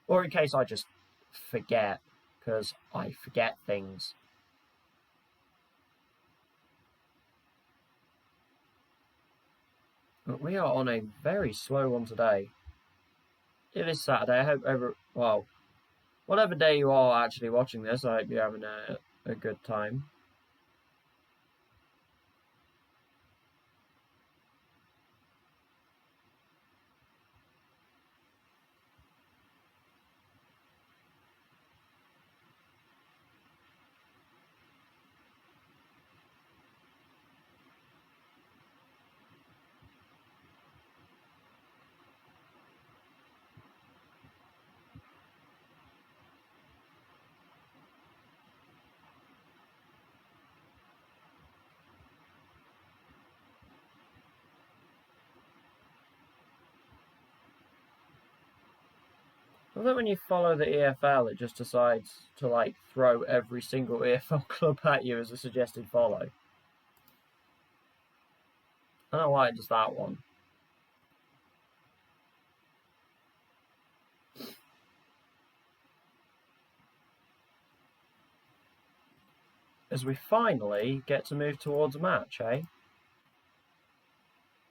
Or in case I just forget, because I forget things. But we are on a very slow one today. It is Saturday. I hope whatever day you are actually watching this, I hope you're having a good time. I think when you follow the EFL, it just decides to like throw every single EFL club at you as a suggested follow. I don't know why it does that one. As we finally get to move towards a match, eh?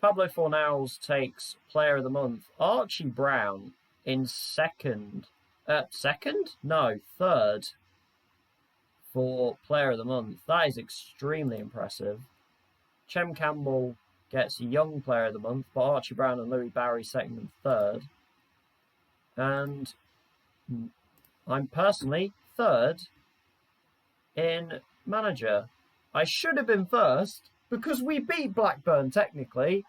Pablo Fornals takes Player of the Month. Archie Brown in second. Second? No, third for Player of the Month. That is extremely impressive. Chem Campbell gets Young Player of the Month, but Archie Brown and Louis Barry second and third. And I'm personally third in Manager. I should have been first because we beat Blackburn technically.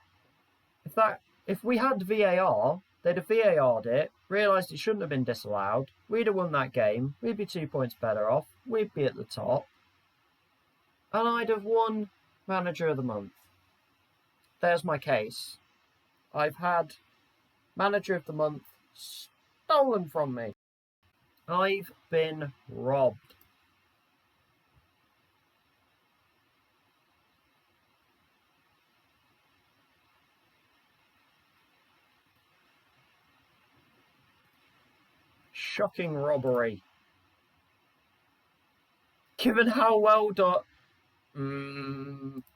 If we had VAR, they'd have VAR'd it, realised it shouldn't have been disallowed. We'd have won that game. We'd be 2 points better off. We'd be at the top. And I'd have won Manager of the Month. There's my case. I've had Manager of the Month stolen from me. I've been robbed. Shocking robbery. Given how well done.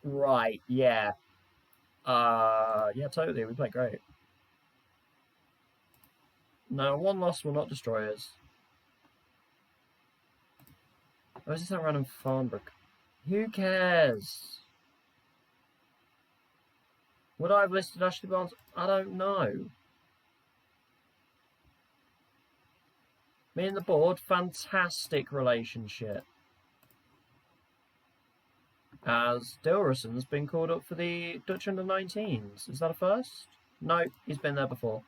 Right, yeah. Yeah, totally. We played great. No, one loss will not destroy us. Why is this that random Farnbrook? Who cares? Would I have listed Ashley Barnes? I don't know. Me and the board, fantastic relationship. As Dilroson's been called up for the Dutch under-19s. Is that a first? No, he's been there before.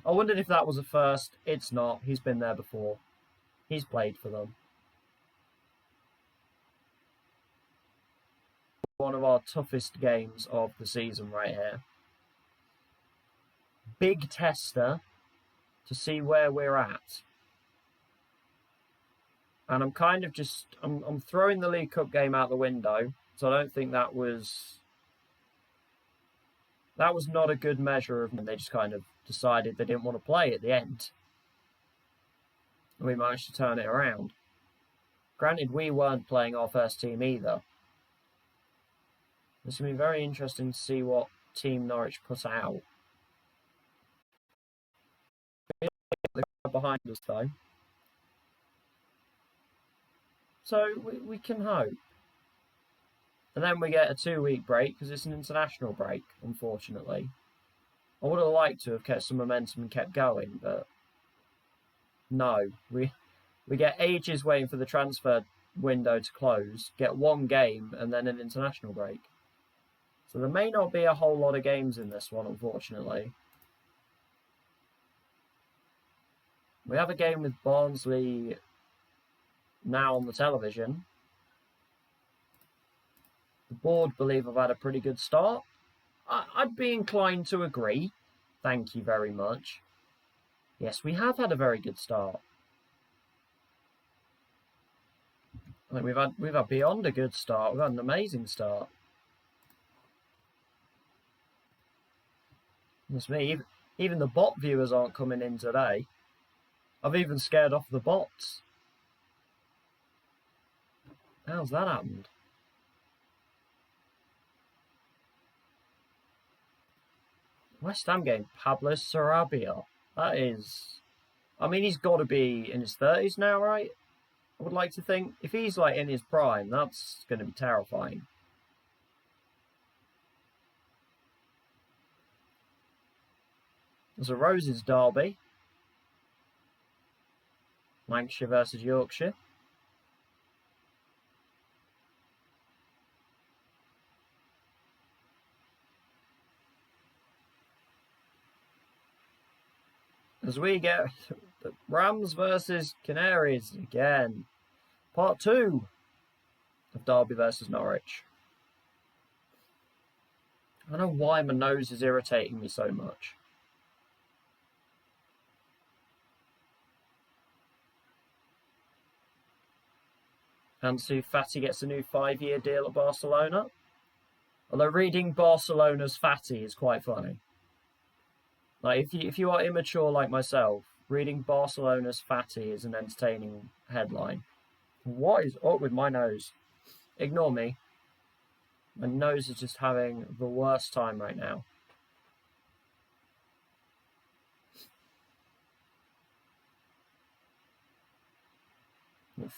I wondered if that was a first. It's not. He's been there before. He's played for them. One of our toughest games of the season right here. Big tester to see where we're at. And I'm kind of just, I'm throwing the League Cup game out the window. So I don't think that was not a good measure of them. They just kind of decided they didn't want to play at the end. And we managed to turn it around. Granted, we weren't playing our first team either. It's going to be very interesting to see what team Norwich put out. The crowd behind us, though. So we can hope. And then we get a 2-week break because it's an international break, unfortunately. I would have liked to have kept some momentum and kept going, but no. We get ages waiting for the transfer window to close, get one game, and then an international break. So there may not be a whole lot of games in this one, unfortunately. We have a game with Barnsley now on the television. The board believe I've had a pretty good start. I'd be inclined to agree. Thank you very much. Yes, we have had a very good start. I think we've had beyond a good start. We've had an amazing start. That's me. Even the bot viewers aren't coming in today. I've even scared off the bots. How's that happened? West Ham game, Pablo Sarabia. That is... I mean, he's got to be in his 30s now, right? I would like to think. If he's like in his prime, that's going to be terrifying. There's a Roses derby. Lancashire versus Yorkshire. As we get the Rams versus Canaries again. Part 2 of Derby versus Norwich. I don't know why my nose is irritating me so much. Ansu Fati gets a new 5-year deal at Barcelona. Although reading Barcelona's Fati is quite funny. Like if you are immature like myself, reading Barcelona's Fati is an entertaining headline. What is up with my nose? Ignore me. My nose is just having the worst time right now.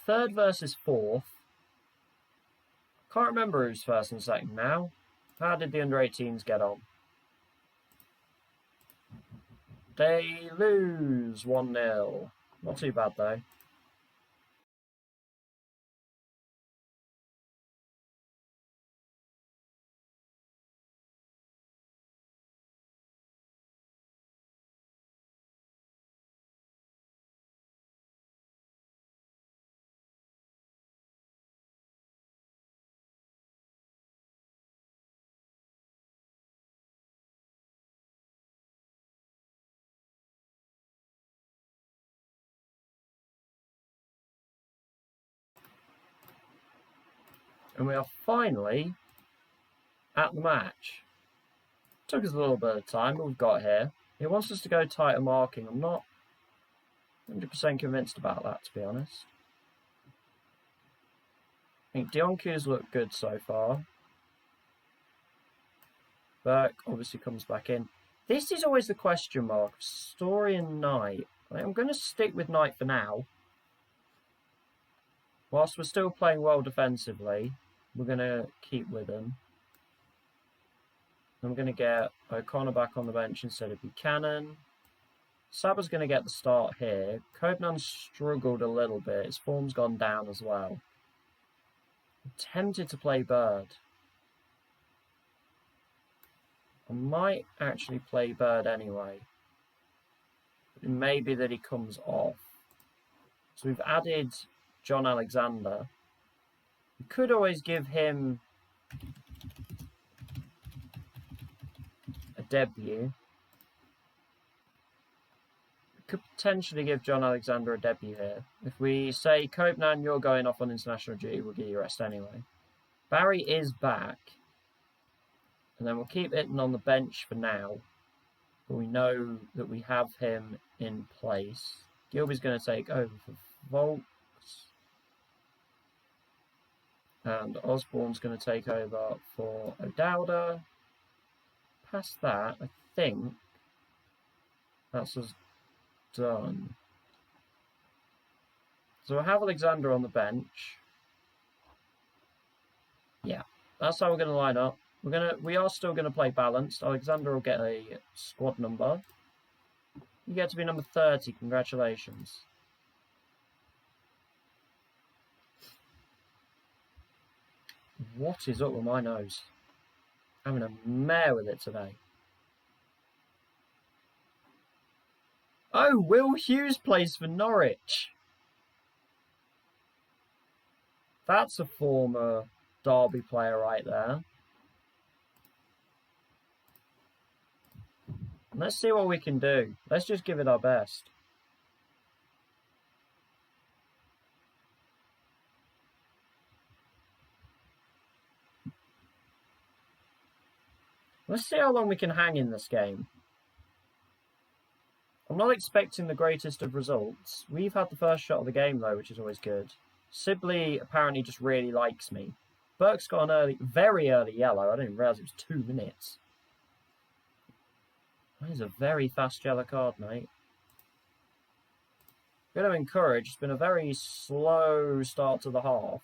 Third versus fourth. Can't remember who's first and second now. How did the under-18s get on? They lose 1-0. Not too bad though. And we are finally at the match. Took us a little bit of time, but we've got here. He wants us to go tighter marking. I'm not 100% convinced about that, to be honest. I think Dionku's looked good so far. Burke obviously comes back in. This is always the question mark. Story and Knight. I'm going to stick with Knight for now. Whilst we're still playing well defensively, we're going to keep with him. I'm going to get O'Connor back on the bench instead of Buchanan. Saba's going to get the start here. Copenhagen struggled a little bit. His form's gone down as well. I'm tempted to play Bird. I might actually play Bird anyway. It may be that he comes off. So we've added John Alexander. We could always give him a debut. We could potentially give John Alexander a debut here. If we say, Copenhagen, you're going off on international duty, we'll give you a rest anyway. Barry is back. And then we'll keep Itten on the bench for now. But we know that we have him in place. Gilby's going to take over for Volks. And Osborne's going to take over for O'Dowda. Past that, I think that's us done. So we'll have Alexander on the bench. Yeah, that's how we're going to line up. We are still going to play balanced. Alexander will get a squad number. You get to be number 30. Congratulations. What is up with my nose? I'm having a mare with it today. Oh, Will Hughes plays for Norwich. That's a former Derby player right there. Let's see what we can do. Let's just give it our best. Let's see how long we can hang in this game. I'm not expecting the greatest of results. We've had the first shot of the game, though, which is always good. Sibley apparently just really likes me. Burke's got an very early yellow. I didn't realise it was 2 minutes. That is a very fast yellow card, mate. Going to encourage. It's been a very slow start to the half.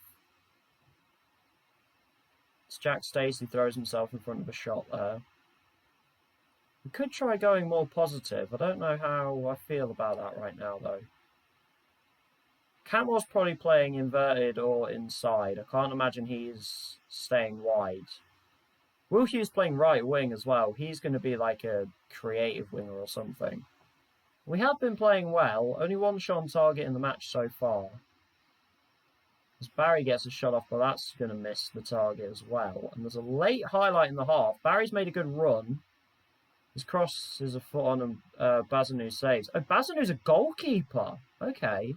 As Jack Stacey throws himself in front of a shot there. We could try going more positive. I don't know how I feel about that right now, though. Cantmore's probably playing inverted or inside. I can't imagine he's staying wide. Will Hughes playing right wing as well. He's going to be like a creative winger or something. We have been playing well. Only 1 shot on target in the match so far. As Barry gets a shot off, but that's going to miss the target as well. And there's a late highlight in the half. Barry's made a good run. His cross is a foot on and Bazanu saves. Oh, Bazanu's a goalkeeper. Okay.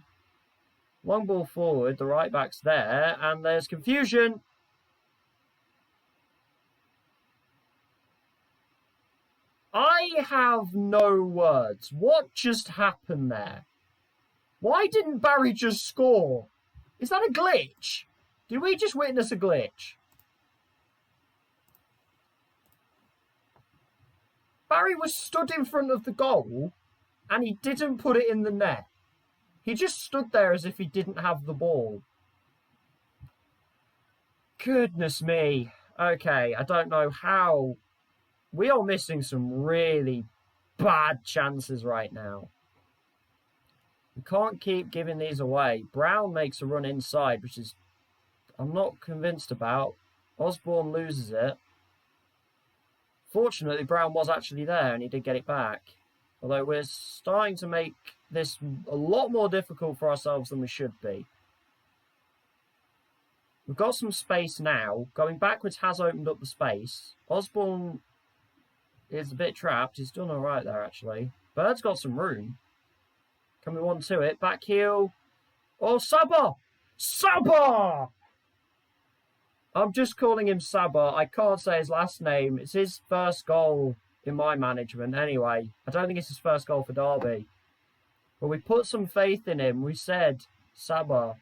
Long ball forward. The right back's there. And there's confusion. I have no words. What just happened there? Why didn't Barry just score? Is that a glitch? Did we just witness a glitch? Barry was stood in front of the goal and he didn't put it in the net. He just stood there as if he didn't have the ball. Goodness me. Okay, I don't know how. We are missing some really bad chances right now. We can't keep giving these away. Brown makes a run inside, which is I'm not convinced about. Osborne loses it. Fortunately, Brown was actually there and he did get it back. Although we're starting to make this a lot more difficult for ourselves than we should be. We've got some space now. Going backwards has opened up the space. Osborne is a bit trapped. He's done all right there, actually. Bird's got some room. Can we 1-2 it? Back heel. Oh, Sabah! Sabah! I'm just calling him Sabah. I can't say his last name. It's his first goal in my management anyway. I don't think it's his first goal for Derby. But we put some faith in him. We said, Sabah,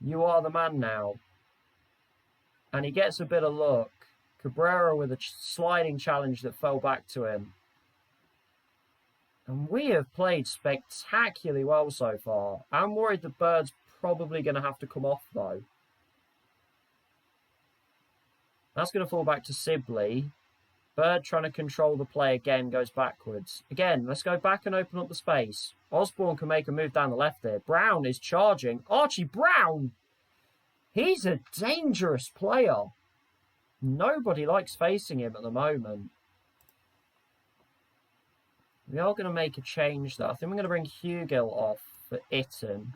you are the man now. And he gets a bit of luck. Cabrera with a sliding challenge that fell back to him. And we have played spectacularly well so far. I'm worried the Bird's probably going to have to come off, though. That's going to fall back to Sibley. Bird trying to control the play again, goes backwards. Again, let's go back and open up the space. Osborne can make a move down the left there. Brown is charging. Archie Brown! He's a dangerous player. Nobody likes facing him at the moment. We are going to make a change, though. I think we're going to bring Hugill off for Itten.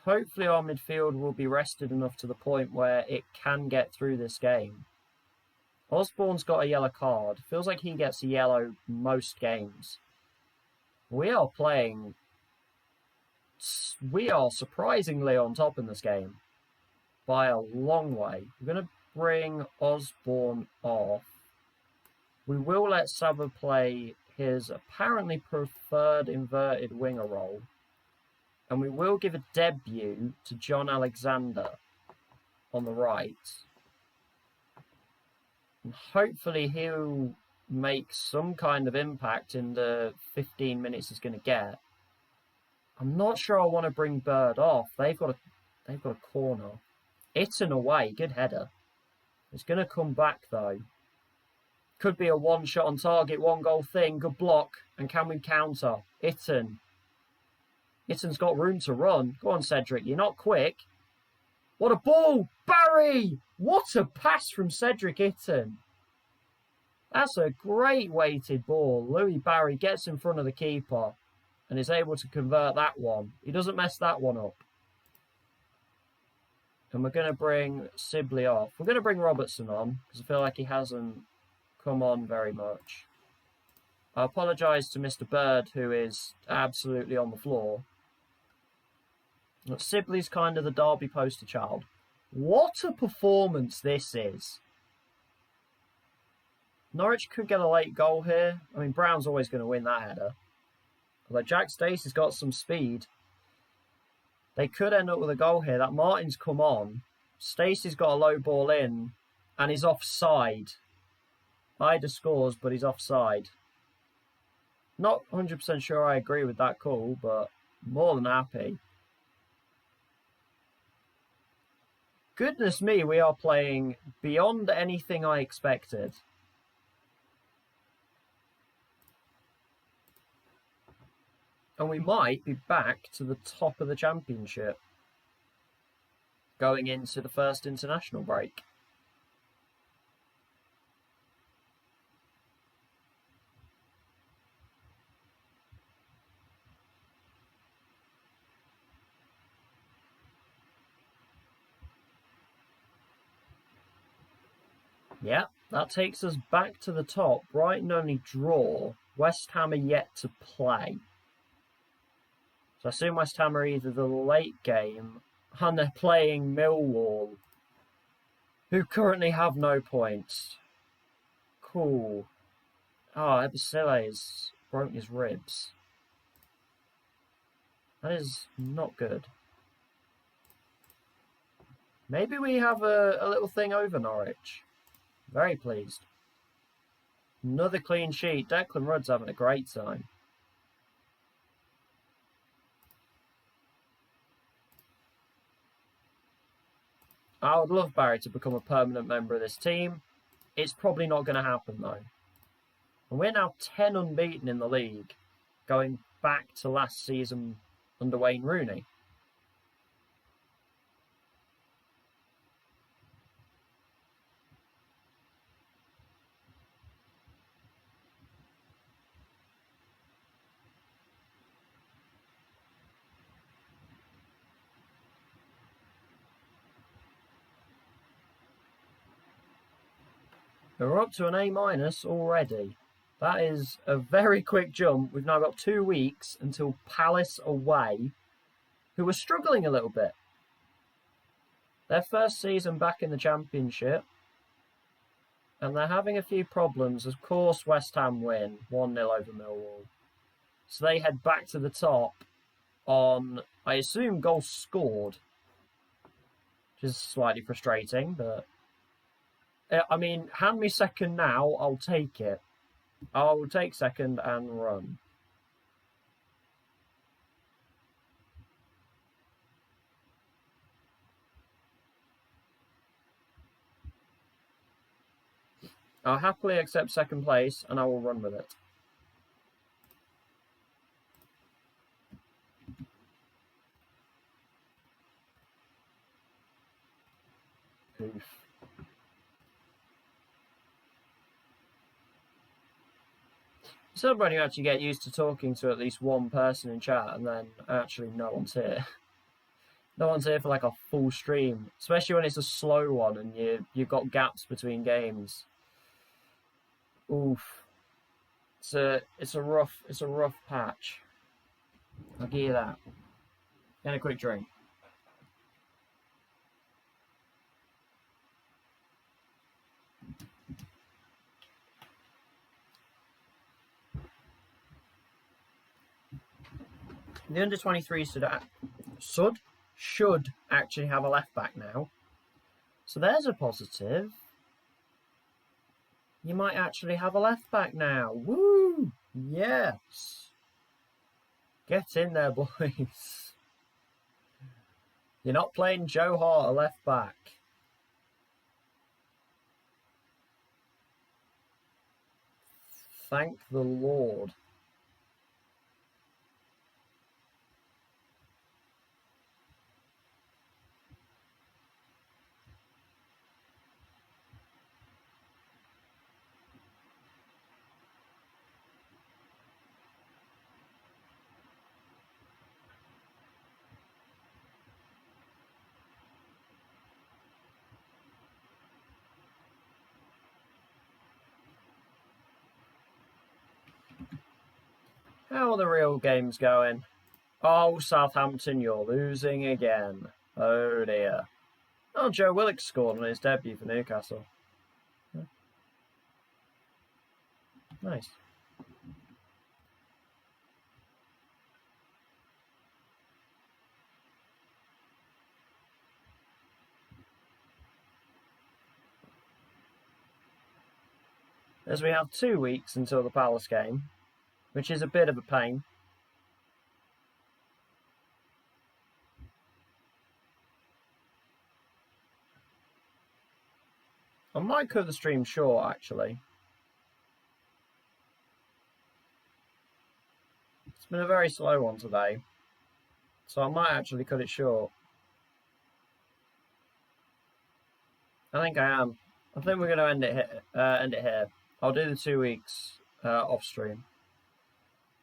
Hopefully our midfield will be rested enough to the point where it can get through this game. Osborne's got a yellow card. Feels like he gets a yellow most games. We are surprisingly on top in this game. By a long way. We're going to bring Osborne off. We will let Sabah play his apparently preferred inverted winger role. And we will give a debut to John Alexander on the right. And hopefully he'll make some kind of impact in the 15 minutes he's going to get. I'm not sure I want to bring Bird off. They've got a corner. Itten away, good header. It's going to come back though. Could be a 1 shot on target, 1 goal thing. Good block. And can we counter? Itten. Itten's got room to run. Go on, Cedric. You're not quick. What a ball! Barry! What a pass from Cedric Itten. That's a great weighted ball. Louis Barry gets in front of the keeper and is able to convert that one. He doesn't mess that one up. And we're going to bring Sibley off. We're going to bring Robertson on because I feel like he hasn't come on very much. I apologise to Mr. Bird, who is absolutely on the floor. But Sibley's kind of the Derby poster child. What a performance this is. Norwich could get a late goal here. I mean, Brown's always going to win that header. Although Jack Stacey's got some speed. They could end up with a goal here. That Martin's come on. Stacey's got a low ball in. And he's offside. Ida scores, but he's offside. Not 100% sure I agree with that call, but more than happy. Goodness me, we are playing beyond anything I expected. And we might be back to the top of the championship going into the first international break. Yeah, that takes us back to the top. Brighton only draw. West Ham are yet to play. So I assume West Ham are either the late game and they're playing Millwall, who currently have no points. Cool. Oh, Ebisile has broken his ribs. That is not good. Maybe we have a little thing over Norwich. Very pleased. Another clean sheet. Declan Rudd's having a great time. I would love Barry to become a permanent member of this team. It's probably not going to happen, though. And we're now 10 unbeaten in the league, going back to last season under Wayne Rooney. We're up to an A- already. That is a very quick jump. We've now got 2 weeks until Palace away, who are struggling a little bit. Their first season back in the Championship, and they're having a few problems. Of course, West Ham win 1-0 over Millwall. So they head back to the top on, I assume, goals scored, which is slightly frustrating, but I mean, hand me second now, I'll take it. I will take second and run. I'll happily accept second place and I will run with it. Oof. So when you actually get used to talking to at least one person in chat and then actually no one's here. No one's here for like a full stream, especially when it's a slow one and you've got gaps between games. Oof. It's a rough patch. I'll give you that. And a quick drink. The under-23 should actually have a left back now. So there's a positive. You might actually have a left back now. Woo! Yes. Get in there, boys. You're not playing Joe Hart a left back. Thank the Lord. How are the real games going? Oh, Southampton, you're losing again. Oh dear. Oh, Joe Willock scored on his debut for Newcastle. Nice. As we have 2 weeks until the Palace game, which is a bit of a pain. I might cut the stream short, actually. It's been a very slow one today, so I might actually cut it short. I think I am. I think we're going to end it here. I'll do the 2 weeks off stream.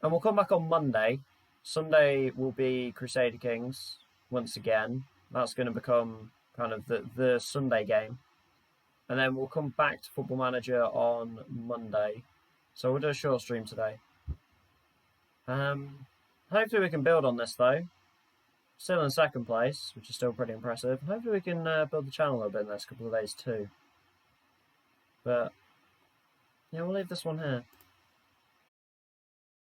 And we'll come back on Monday. Sunday will be Crusader Kings once again. That's going to become kind of the Sunday game. And then we'll come back to Football Manager on Monday. So we'll do a short stream today. Hopefully we can build on this though. Still in second place, which is still pretty impressive. Hopefully we can build the channel a little bit in the next couple of days too. But yeah, we'll leave this one here.